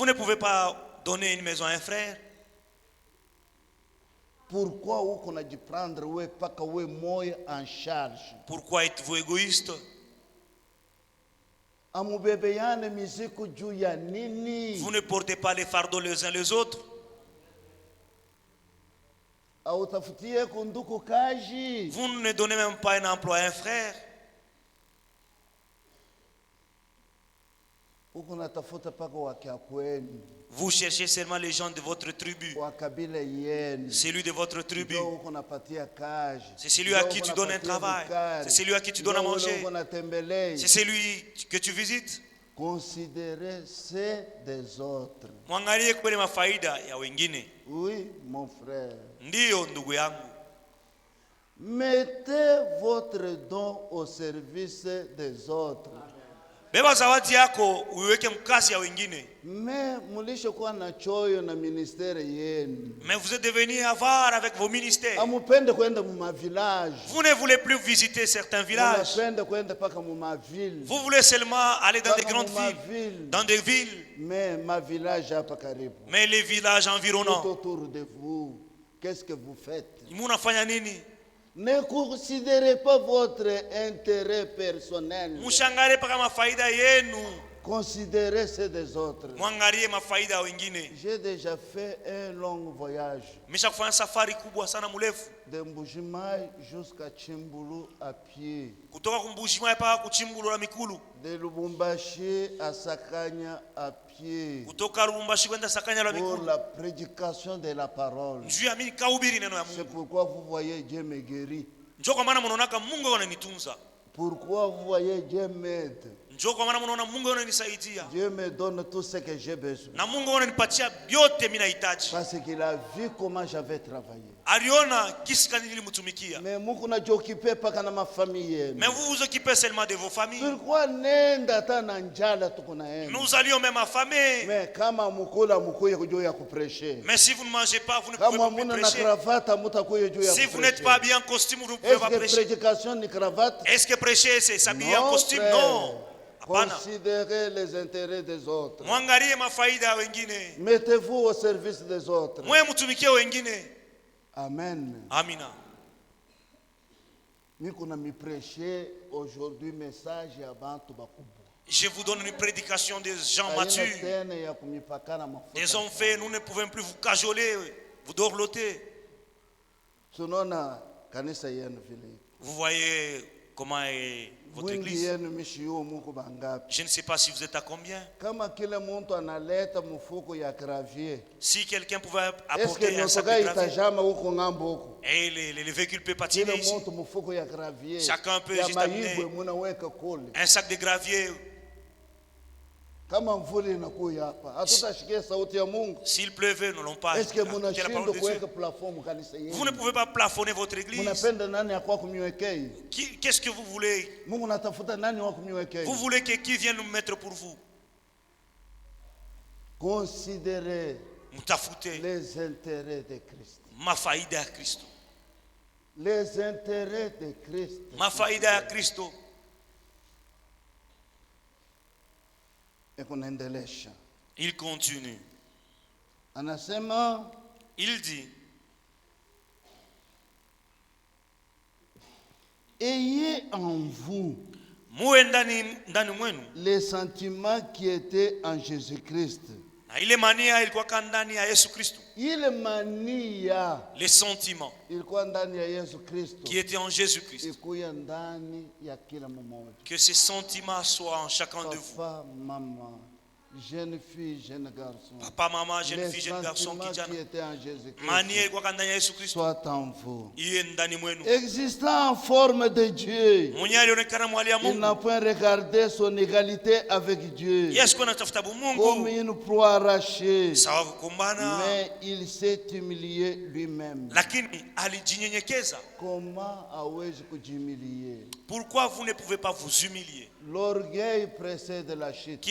ne pouvez pas donner une maison à un frère. Pourquoi êtes-vous égoïste? Vous ne portez pas les fardeaux les uns les autres. Vous ne donnez même pas un emploi à un frère. Vous cherchez seulement les gens de votre tribu. C'est lui de votre tribu. C'est celui à qui tu donnes un travail. C'est celui à qui tu donnes à manger. C'est celui que tu visites. Considérez c'est des autres. Oui, mon frère. Mettez votre don au service des autres. Mais vous êtes devenu avare avec vos ministères. Vous ne voulez plus visiter certains villages. Vous voulez seulement aller dans des grandes villes, dans des villes. Mais les villages environnants, tout autour de vous, qu'est-ce que vous faites? Ne considérez pas votre intérêt personnel. Considérez ceux des autres. J'ai déjà fait un long voyage. De Mbujimai jusqu'à Chimbulu à pied. De Lubumbashi à Sakanya à pied. Pour la prédication de la parole. C'est pourquoi vous voyez Dieu me guérit. Pourquoi vous voyez Dieu m'aide. Dieu me donne tout ce que j'ai besoin. Parce qu'il a vu comment j'avais travaillé. Mais vous vous occupez seulement de vos familles. Pourquoi nous allions même affamer. Mais si vous ne mangez pas, vous ne pouvez pas prêcher. Si vous n'êtes pas bien en costume, vous ne pouvez pas prêcher. Est-ce que prêcher c'est s'habiller en costume? Non. Considérez les intérêts des autres. Mettez-vous au service des autres. Amen. Amina. Je vous donne une prédication des gens matures. Des hommes faits, nous ne pouvons plus vous cajoler, vous dorloter. Vous voyez comment est votre église. Je ne sais pas si vous êtes à combien. Si quelqu'un pouvait apporter un sac de gravier, et les véhicules peuvent patiner ici. Chacun peut juste amener un sac de gravier. S'il pleuvait, nous n'allons pas. Vous ne pouvez pas plafonner votre église. Qu'est-ce que vous voulez? Vous voulez que qui vienne nous mettre pour vous? Considérez les intérêts de Christ. Les intérêts de Christ. Il continue. Il dit, ayez en vous les sentiments qui étaient en Jésus-Christ. Il mania les sentiments qui étaient en Jésus-Christ. Que ces sentiments soient en chacun de vous. Maman, jeune fille, jeune garçon. Papa, maman, jeune fille, jeune garçon qui étaient en Jésus-Christ soit en vous. Existant en forme de Dieu, il n'a point regardé son égalité avec Dieu comme une proie arrachée, mais il s'est humilié lui-même. Comment hawezi kujihumilier? Pourquoi vous ne pouvez pas vous humilier? L'orgueil précède la chute.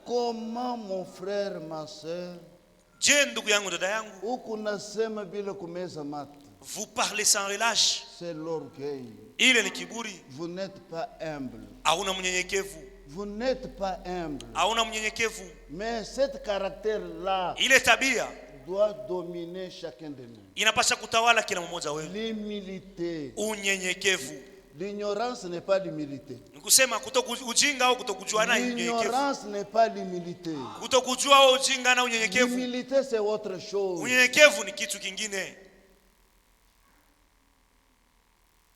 Comment mon frère, ma soeur, vous parlez sans relâche? C'est l'orgueil. Vous n'êtes pas humble. Vous n'êtes pas humble. Mais cet caractère-là doit dominer chacun de nous. L'humilité. L'ignorance n'est pas l'humilité. L'ignorance n'est pas l'humilité. L'humilité c'est autre chose.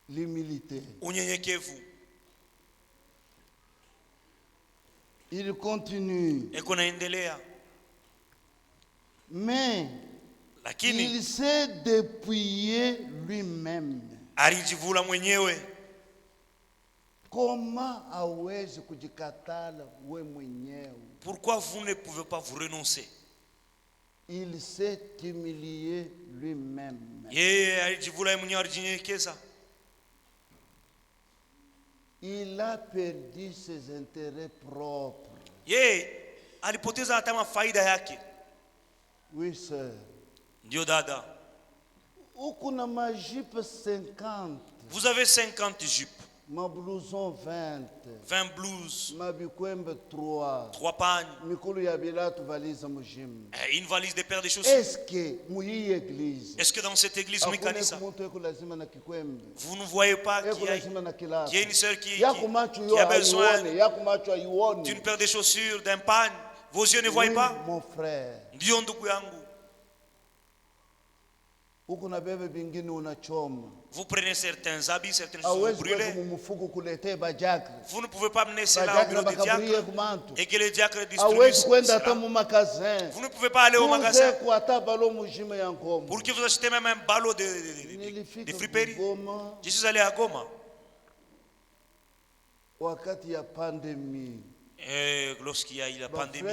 L'humilité. Il continue. Mais il s'est dépouillé lui-même. Comment hawezi kujikatala we mwenyewe? Pourquoi vous ne pouvez pas vous renoncer? Il s'est humilié lui-même. Il a perdu ses intérêts propres. Oui, sœur. Ndio dada. Ukuna majipe 50. Vous avez 50 jupes. Ma blouson 20. 20 blouses. Ma bikwembe 3. 3 pagnes. Mikulu ya bilatu valise mujim. Une valise de paires de chaussures. Est-ce que dans cette église vous ne voyez pas qu'il y a une sœur qui a besoin d'une paire de chaussures, d'un pagne? Vos yeux ne voient pas? Mon frère. Ndio ndugu yangu. Vous prenez certains habits, certaines choses brûlées. Vous ne pouvez pas mener cela au bureau du diacre et que le diacre distribue cela. Vous ne pouvez pas aller au magasin pour que vous achetez même un ballot de friperie. Je suis allé à Goma. Et lorsqu'il y a eu la pandémie,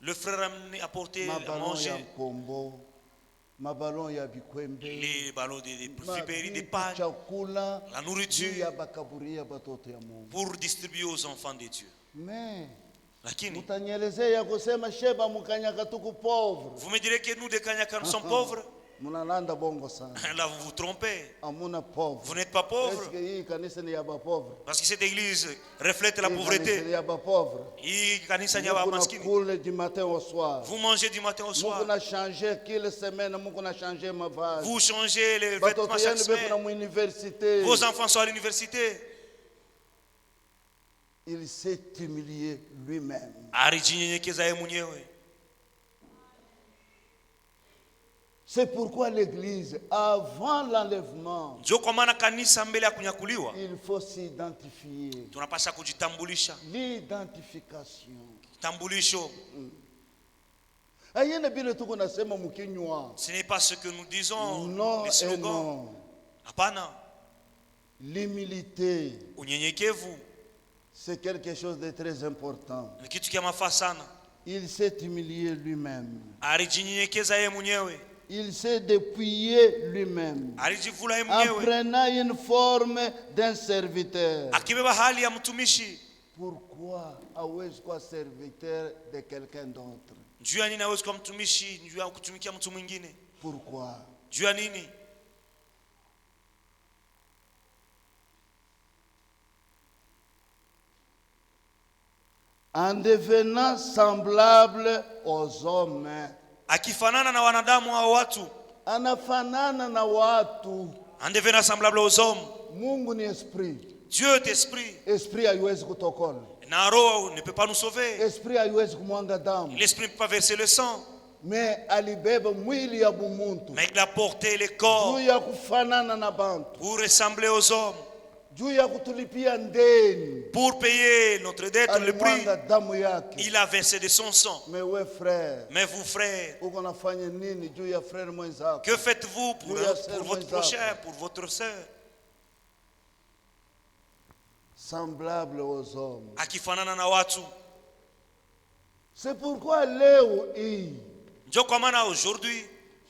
le frère a apporté à manger les ballons de friperie, des pagnes, la nourriture pour distribuer aux enfants de Dieu. Lakini, vous me direz que nous de Kanyaka nous sommes pauvres? Là vous vous trompez. Vous n'êtes pas pauvre. Parce que cette église reflète la pauvreté. Vous mangez du matin au soir. Vous changez les vêtements chaque semaine. Vos enfants sont à l'université. Il s'est humilié lui-même. C'est pourquoi l'église, avant l'enlèvement, il faut s'identifier. L'identification. Ce n'est pas ce que nous disons. Non et non. L'humilité, c'est quelque chose de très important. Il s'est humilié lui-même. Il s'est dépouillé lui-même en prenant une forme d'un serviteur. Pourquoi hawezi kuwa serviteur de quelqu'un d'autre? Pourquoi? En devenant semblable aux hommes. Akifanana na wanadamu hao watu. Anafanana na watu. En devenant semblable aux hommes. Mungu ni esprit. Dieu est esprit. Esprit haiwezi kutokola. Na roho ne peut pas nous sauver. Esprit haiwezi kumwanga damu. L'esprit ne peut pas verser le sang. Mais alibeba mwili ya bumuntu. Mais il a porté le corps. Juu ya kufanana na bantu. Pour ressembler aux hommes. Pour payer notre dette, le prix, il a versé de son sang. Mais vous, frères, que faites-vous pour votre prochain, pour votre sœur? Semblable aux hommes. Akifanana na watu. C'est pourquoi leo hii, ndio kwa maana aujourd'hui,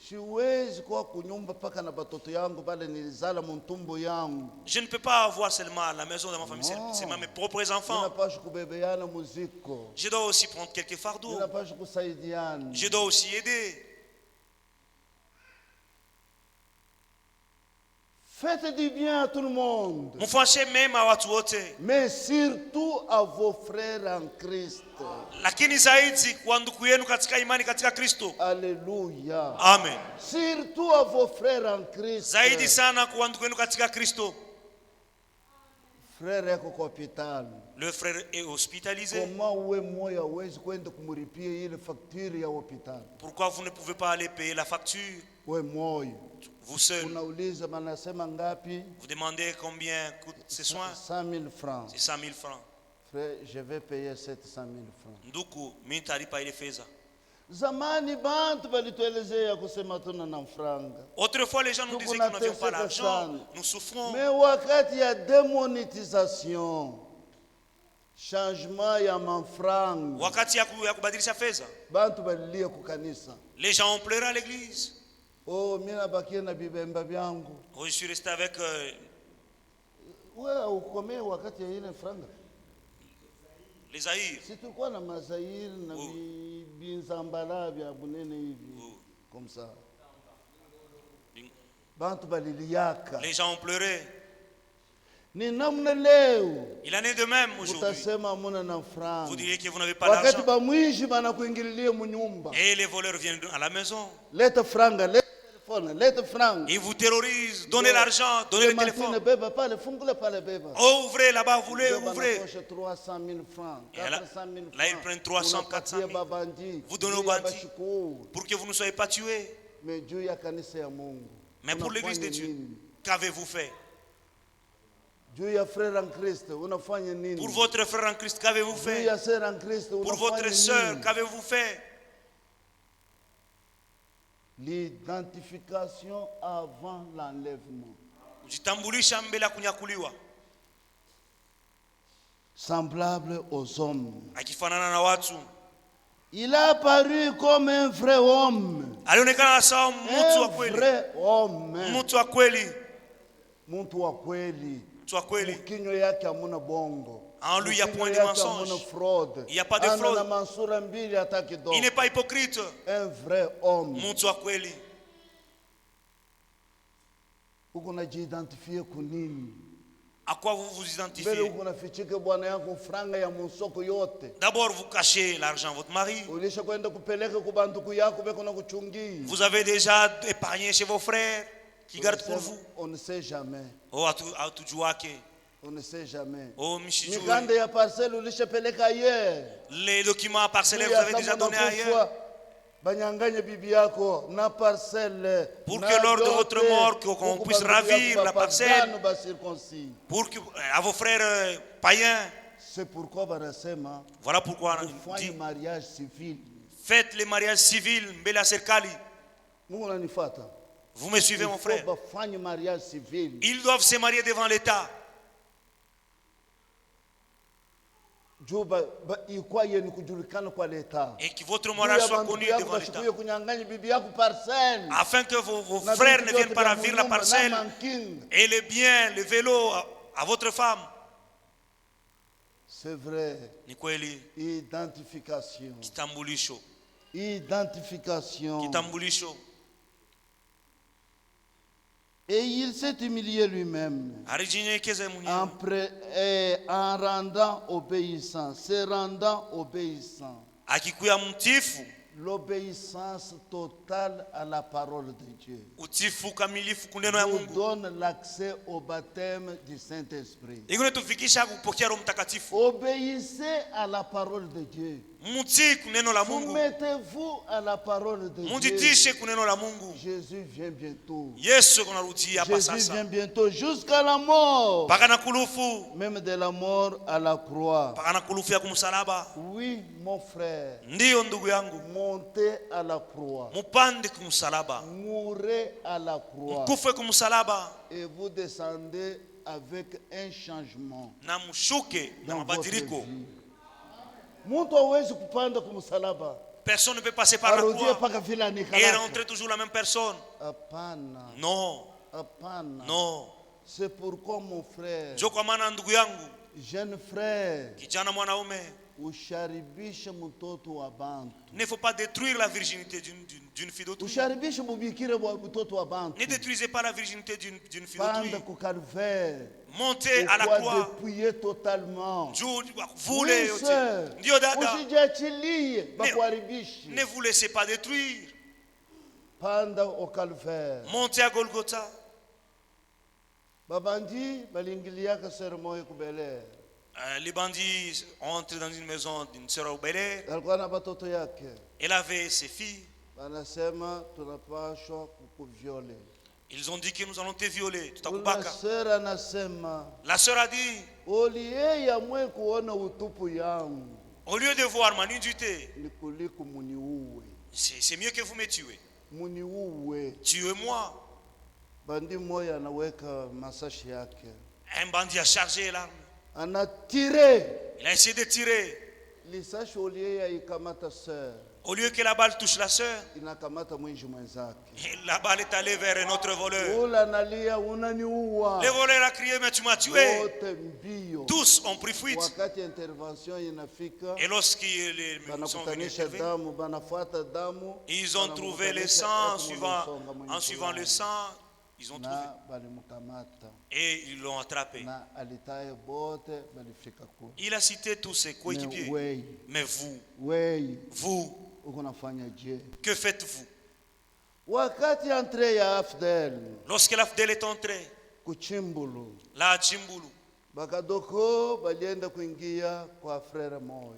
siwezi kuwa kunyumba paka na batoto yangu bale nilizala mtumbo yangu. Je ne peux pas avoir seulement la maison de ma famille, c'est mes propres enfants. Je dois aussi prendre quelques fardeaux. Je dois aussi aider. Faites du bien à tout le monde. Même à watu wote. Mais surtout à vos frères en Christ. Lakini zaidi kwa ndugu yenu katika imani katika Kristo. Alléluia. Amen. Surtout à vos frères en Christ. Zaidi sana kwa ndugu yenu katika Kristo. Frère yako kwa hospital. Le frère est hospitalisé. Comment wewe moyo hawezi kwenda kumlipia ile facture ya hospital? Pourquoi vous ne pouvez pas aller payer la facture? Wewe moyo. Vous seul. Unauliza manasema ngapi? Vous demandez combien coûtent ces soins? 100 000 francs. C'est 100 000 francs. Frère, je vais payer 700 000 francs. Nduku, mimi nitalipa ile fedha. Zamani bantu balituelezea kusema tuna na franga. Autrefois les gens nous disaient que nous n'avions pas l'argent, nous souffrons. Mais wakati ya démonétisation, changement ya mafranga, wakati ya kubadilisha fedha, bantu balilia kukanisa. Les gens ont pleuré à l'église. Oh, mina bakia na bibemba byangu. Oh, je suis resté avec wewe ukome wakati ya ile franga. Les Zaïre. Si tulikuwa na mazairi na binzambala bya bunene hivi. Comme ça. Bantu baliliaka. Les gens ont pleuré. Ni namna leo. Il en est de même aujourd'hui. Utasema muna na franga. Vous diriez que vous n'avez pas d'argent. Wakati ba mwishi bana kuingililia mu nyumba. Et les voleurs viennent à la maison. Leta franga, leta téléphone, leta franga. Ils vous terrorisent, donnez l'argent, donnez le téléphone. Beba pale, fungule pale beba. Oh, ouvrez là-bas, vous voulez, ouvrez. 300 000 francs, 400 000 francs. Là, ils prennent 300, 400 000. Vous donnez aux bandits pour que vous ne soyez pas tués. Mais pour l'église de Dieu, qu'avez-vous fait? Pour votre frère en Christ, qu'avez-vous fait? Pour votre sœur, qu'avez-vous fait? L'identification avant l'enlèvement. Semblable aux hommes. Il a apparu comme un vrai homme. Un vrai homme. En lui, il n'y a point de mensonge. Il n'y a pas de fraude. Il n'est pas hypocrite. Un vrai homme. À quoi vous vous identifiez? D'abord, vous cachez l'argent à votre mari. Vous avez déjà épargné chez vos frères qui gardent pour vous. On ne sait jamais. Oh, on ne sait jamais. Oh, les documents parcellaires, vous avez déjà donné ailleurs. Pour que lors de votre mort, qu'on puisse ravir la parcelle. Pour que, à vos frères païens. C'est pourquoi voilà pourquoi on dit, faites les mariages civils. Vous me suivez, mon frère? Ils doivent se marier devant l'État. Et que votre mariage soit connu devant l'État. Afin que vos frères ne viennent pas ravir la parcelle et les biens, le vélo à votre femme. C'est vrai. Identification. Identification. Et il s'est humilié lui-même en rendant obéissant, se rendant obéissant. L'obéissance totale à la parole de Dieu nous donne l'accès au baptême du Saint-Esprit. Obéissez à la parole de Dieu. Soumettez-vous à la parole de Dieu. Jésus vient bientôt. Jésus vient bientôt jusqu'à la mort. Même de la mort à la croix. Oui, mon frère. Montez à la croix. Mourrez à la croix. Et vous descendez avec un changement dans votre vie. Personne ne peut passer par la croix et rentrer toujours la même personne. Non. Non. C'est pourquoi mon frère, jeune frère, il ne faut pas détruire la virginité d'une fille d'autrui. Ne détruisez pas la virginité d'une fille d'autrui. Montez à la croix. Ne vous laissez pas détruire. Montez à Golgotha. Les bandits ont entré dans une maison d'une sœur au Bel-Air. Elle avait ses filles. Ils ont dit que nous allons te violer. La sœur a dit, au lieu de voir ma nudité, c'est mieux que vous me tuez. Tuez-moi. Un bandit a chargé l'arme. Il a essayé de tirer. Au lieu que la balle touche la sœur, la balle est allée vers un autre voleur. Le voleur a crié, mais tu m'as tué. Tous ont pris fuite. Et lorsqu'ils sont venus intervenir, ils ont trouvé le sang. En suivant le sang, ils ont trouvé. Et ils l'ont attrapé. Il a cité tous ses coéquipiers. Mais vous, que faites-vous? Lorsque l'Afdel est entré, là à Chimbulu,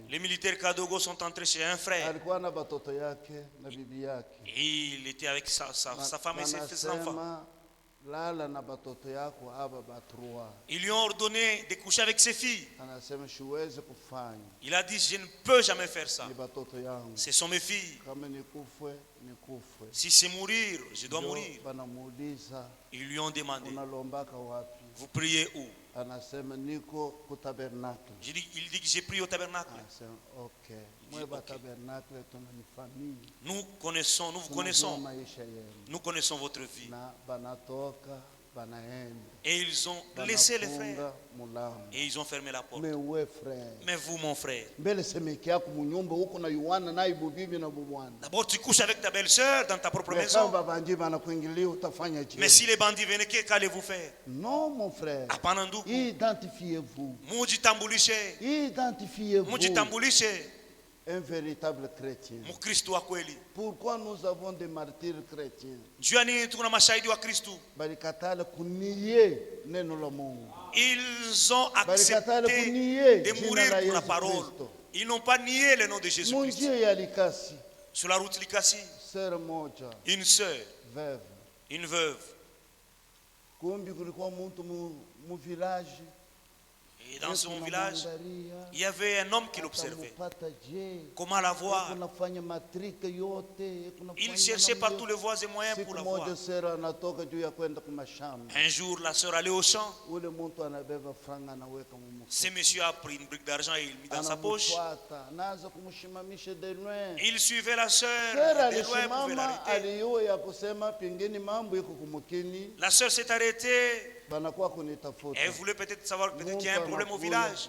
les militaires Kadogo sont entrés chez un frère. Il était avec sa femme et ses enfants. Ils lui ont ordonné de coucher avec ses filles. Il a dit, je ne peux jamais faire ça. Ce sont mes filles. Si c'est mourir, je dois mourir. Ils lui ont demandé, vous priez où? Il dit que j'ai prié au tabernacle. Nous vous connaissons votre vie. Et ils ont laissé les frères et ils ont fermé la porte. Mais vous, mon frère, d'abord tu couches avec ta belle-sœur dans ta propre maison. Mais si les bandits venaient, qu'allez-vous faire? Non, mon frère. Identifiez-vous. Identifiez-vous. Un véritable chrétien. Pourquoi nous avons des martyrs chrétiens? Ils ont accepté de mourir pour la parole. Ils n'ont pas nié le nom de Jésus-Christ. Sur la route Likasi, une sœur, une veuve. Et dans son village, il y avait un homme qui l'observait. Comment la voir? Il cherchait par tous les voies et moyens pour la voir. Un jour, la sœur allait au champ. Ce monsieur a pris une brique d'argent et il mit dans sa poche. Il suivait la sœur de loin pour l'arrêter. La sœur s'est arrêtée. Elle voulait peut-être savoir qu'il y a un problème au village.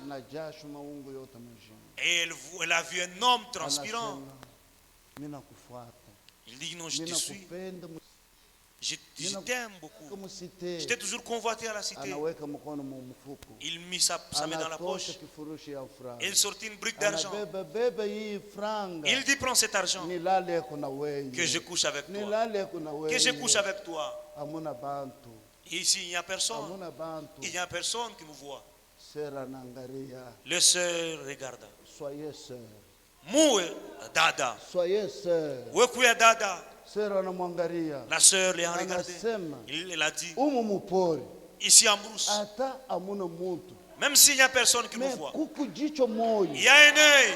Et elle a vu un homme transpirant. Il dit non, je te suis. Je t'aime beaucoup. Je t'ai toujours convoité à la cité. Il mit sa main dans la poche. Et il sortit une brique d'argent. Il dit prends cet argent. Que je couche avec toi. Que je couche avec toi. Ici, il n'y a personne. Il n'y a personne qui nous voit. Le sœur regarda. Soyez sœur. Moué dada. Soyez sœur. Wekuya dada. La sœur l'a regardé. Il a dit. Ici en brousse. Même s'il n'y a personne qui nous voit. Il y a un œil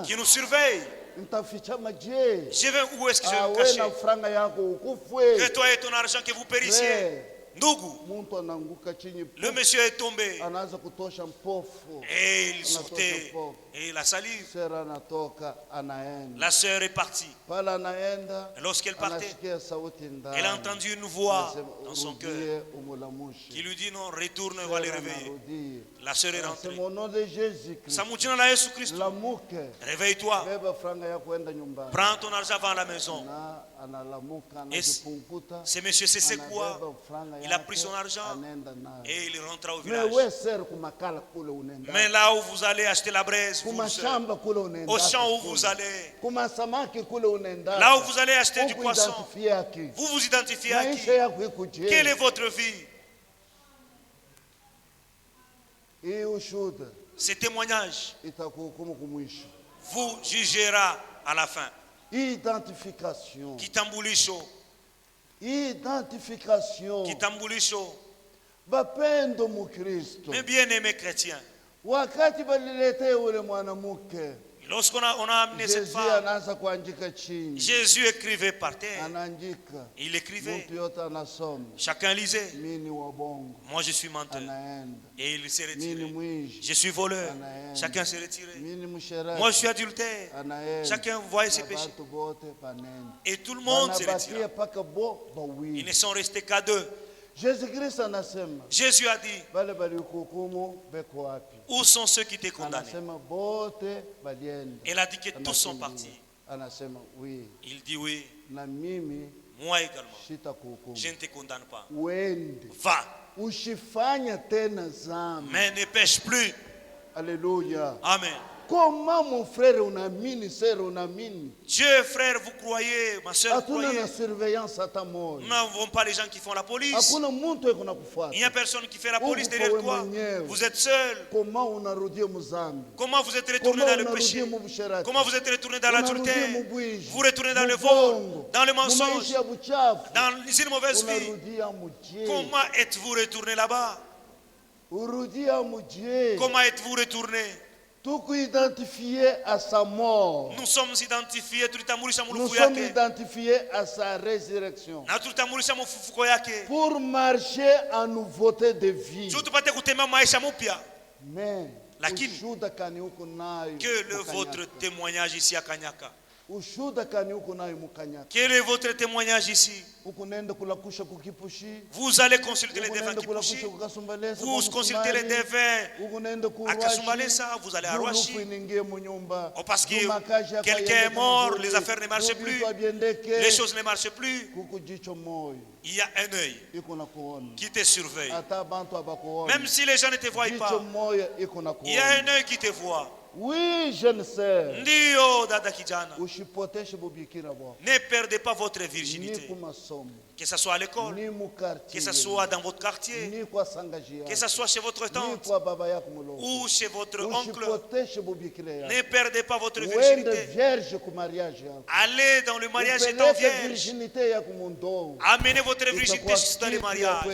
qui nous surveille. Je vais où est-ce que je vais me cacher? Que toi et ton argent que vous périssiez. Ndugu, le monsieur est tombé et il sortait et la salive. La sœur est partie. Et lorsqu'elle partait, elle a entendu une voix dans son cœur qui lui dit non, retourne, va les réveiller. La sœur est rentrée. Samujina la Yesu Christ, réveille-toi, prends ton argent, va à la maison. Et ce monsieur, c'est quoi? Il a pris son argent et il rentra au village. Mais là où vous allez acheter la braise, vous, au champ où vous allez, là où vous allez acheter du poisson, vous vous identifiez à qui? Quelle est votre vie? Ce témoignage vous jugera à la fin. Identification. Kitambulisho. Identification. Kitambulisho. Bapendo mu Kristo. Mes bien-aimés chrétiens. Wakati balilete ule mwanamke. Lorsqu'on a amené cette femme, Jésus écrivait par terre. Il écrivait. Chacun lisait. Moi je suis menteur. Et il s'est retiré. Je suis voleur. Chacun s'est retiré. Moi je suis adultère. Chacun voyait ses péchés. Et tout le monde s'est retiré. Ils ne sont restés qu'à deux. Jésus a dit, où sont ceux qui t'ont condamné? Il a dit que tous sont partis. Il dit oui. Moi également. Je ne te condamne pas. Va. Mais ne pêche plus. Alléluia. Amen. Comment mon frère on amine, sœur on amine? Dieu frère, vous croyez, ma soeur, vous croyez? Nous n'avons pas les gens qui font la police. Il n'y a personne qui fait la police derrière toi. Vous êtes seul. Comment vous êtes retourné dans le péché? Comment vous êtes retourné dans l'adultère? Vous retournez dans le vol, dans le mensonge, dans une mauvaise vie. Comment êtes-vous retourné là-bas? Comment êtes-vous retourné? Tout identifié à sa mort. Nous sommes identifiés. Nous sommes identifiés à sa résurrection. Pour marcher en nouveauté de vie. Mais que votre témoignage ici à Kanyaka. Quel est votre témoignage ici? Vous allez consulter les devins Kipushi. Vous consultez les devins à Kasumbalesa. Vous allez à Rwashi. Oh, parce que quelqu'un est mort, les affaires ne marchent plus, les choses ne marchent plus. Il y a un œil qui te surveille. Même si les gens ne te voient pas, il y a un œil qui te voit. Oui, je ne sais. Ne perdez pas votre virginité. Que ce soit à l'école, que ce soit dans votre quartier, que ce soit chez votre tante ou chez votre oncle. Ne perdez pas votre virginité. Allez dans le mariage étant vierge. Amenez votre virginité dans le mariage.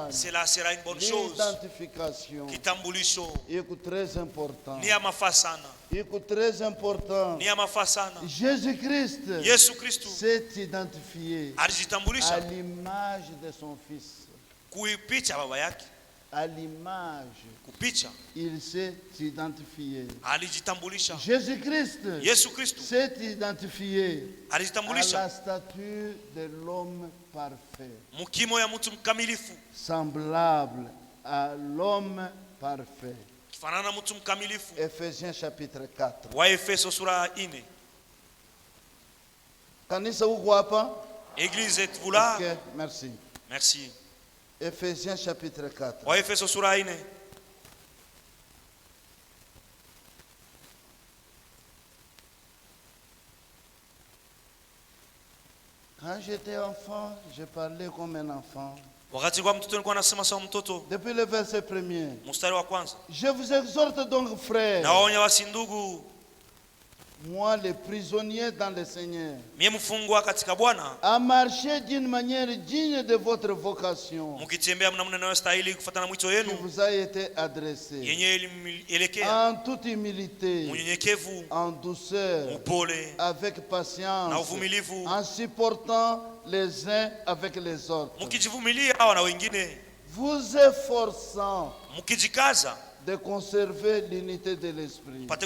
Cela sera une bonne chose. Kitambulisho. Très important. Très important. Jésus-Christ s'est identifié à l'image de son fils. À l'image, il s'est identifié. Jésus-Christ s'est identifié à la stature de l'homme parfait, semblable à l'homme parfait. Ephésiens chapitre 4. Kanisa uko hapa? Église, êtes-vous là? Okay, merci. Merci. Ephésiens chapitre 4. Quand j'étais enfant, je parlais comme un enfant. Depuis le verset premier. Je vous exhorte donc, frères, moi le prisonnier dans le Seigneur, à marcher d'une manière digne de votre vocation qui vous a été adressée, en toute humilité, en douceur, avec patience, en supportant les uns avec les autres, vous efforçant de conserver l'unité de l'esprit par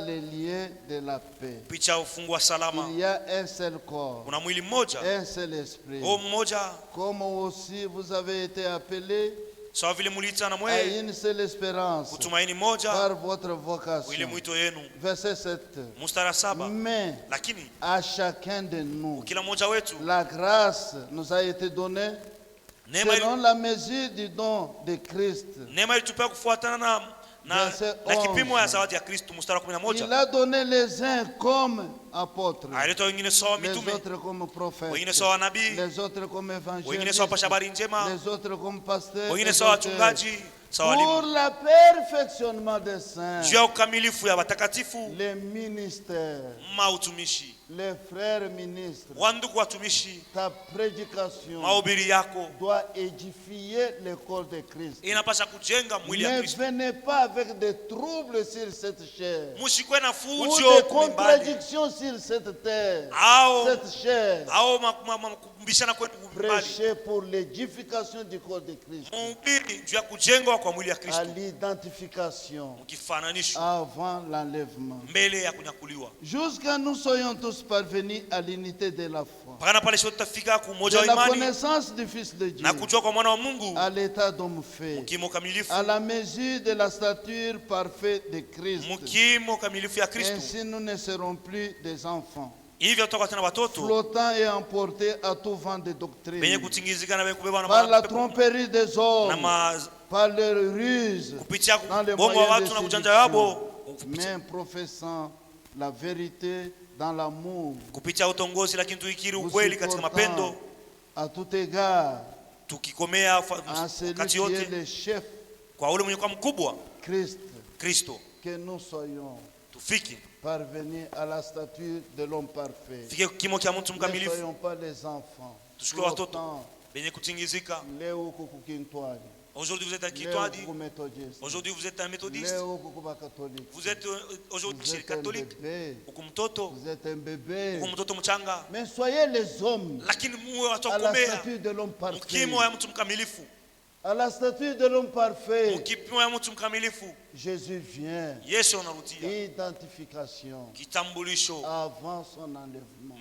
les liens de la paix. Il y a un seul corps, un seul esprit, comme aussi vous avez été appelés à une seule espérance par votre vocation. Verset 7. Mais à chacun de nous, la grâce nous a été donnée selon la mesure du don de Christ. Il a donné les uns comme apôtres, les autres comme prophètes, les autres comme évangélistes, les autres comme pasteurs, Pour le perfectionnement des saints, les ministères, les frères ministres, ta prédication doit édifier le corps de Christ. Ne venez pas avec des troubles sur cette chair ou des contradictions sur cette terre, cette chair. Prêchez pour l'édification du corps de Christ, à l'identification avant l'enlèvement, jusqu'à nous soyons tous parvenus à l'unité de la foi, de la connaissance du Fils de Dieu, à l'état d'homme fait, à la mesure de la stature parfaite de Christ. Ainsi nous ne serons plus des enfants, flottant et emportés à tout vent de doctrine, par la tromperie des hommes, par leur ruse, dans les moyens de séduction, mais professant la vérité dans l'amour, vous supportant à tout égard à celui qui est le chef, Christ, que nous soyons parvenus à la stature de l'homme parfait. Ne soyons pas les enfants flottants. Aujourd'hui vous êtes un Kitwadi, aujourd'hui vous êtes un méthodiste, vous êtes aujourd'hui catholique, vous êtes un bébé, mchanga. mais soyez les hommes à la stature de l'homme parfait. À la stature de l'homme parfait, Jésus vient. Identification avant son enlèvement.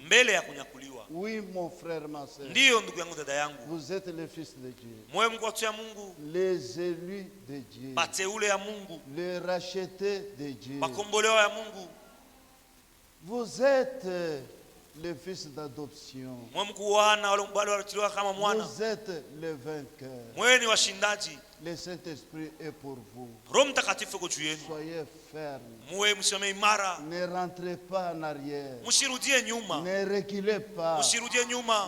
Oui, mon frère, ma soeur, vous êtes les fils de Dieu, les élus de Dieu, les rachetés de Dieu. Vous êtes le fils d'adoption. Vous êtes le vainqueur. Le Saint-Esprit est pour vous. Soyez ferme. Ne rentrez pas en arrière. Ne reculez pas.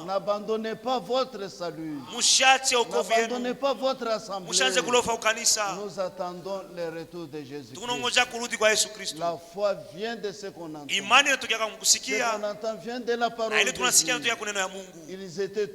N'abandonnez pas votre salut. N'abandonnez pas votre assemblée. Nous attendons le retour de Jésus-Christ. La foi vient de ce qu'on entend. Ce qu'on entend vient de la parole de Dieu. Ils étaient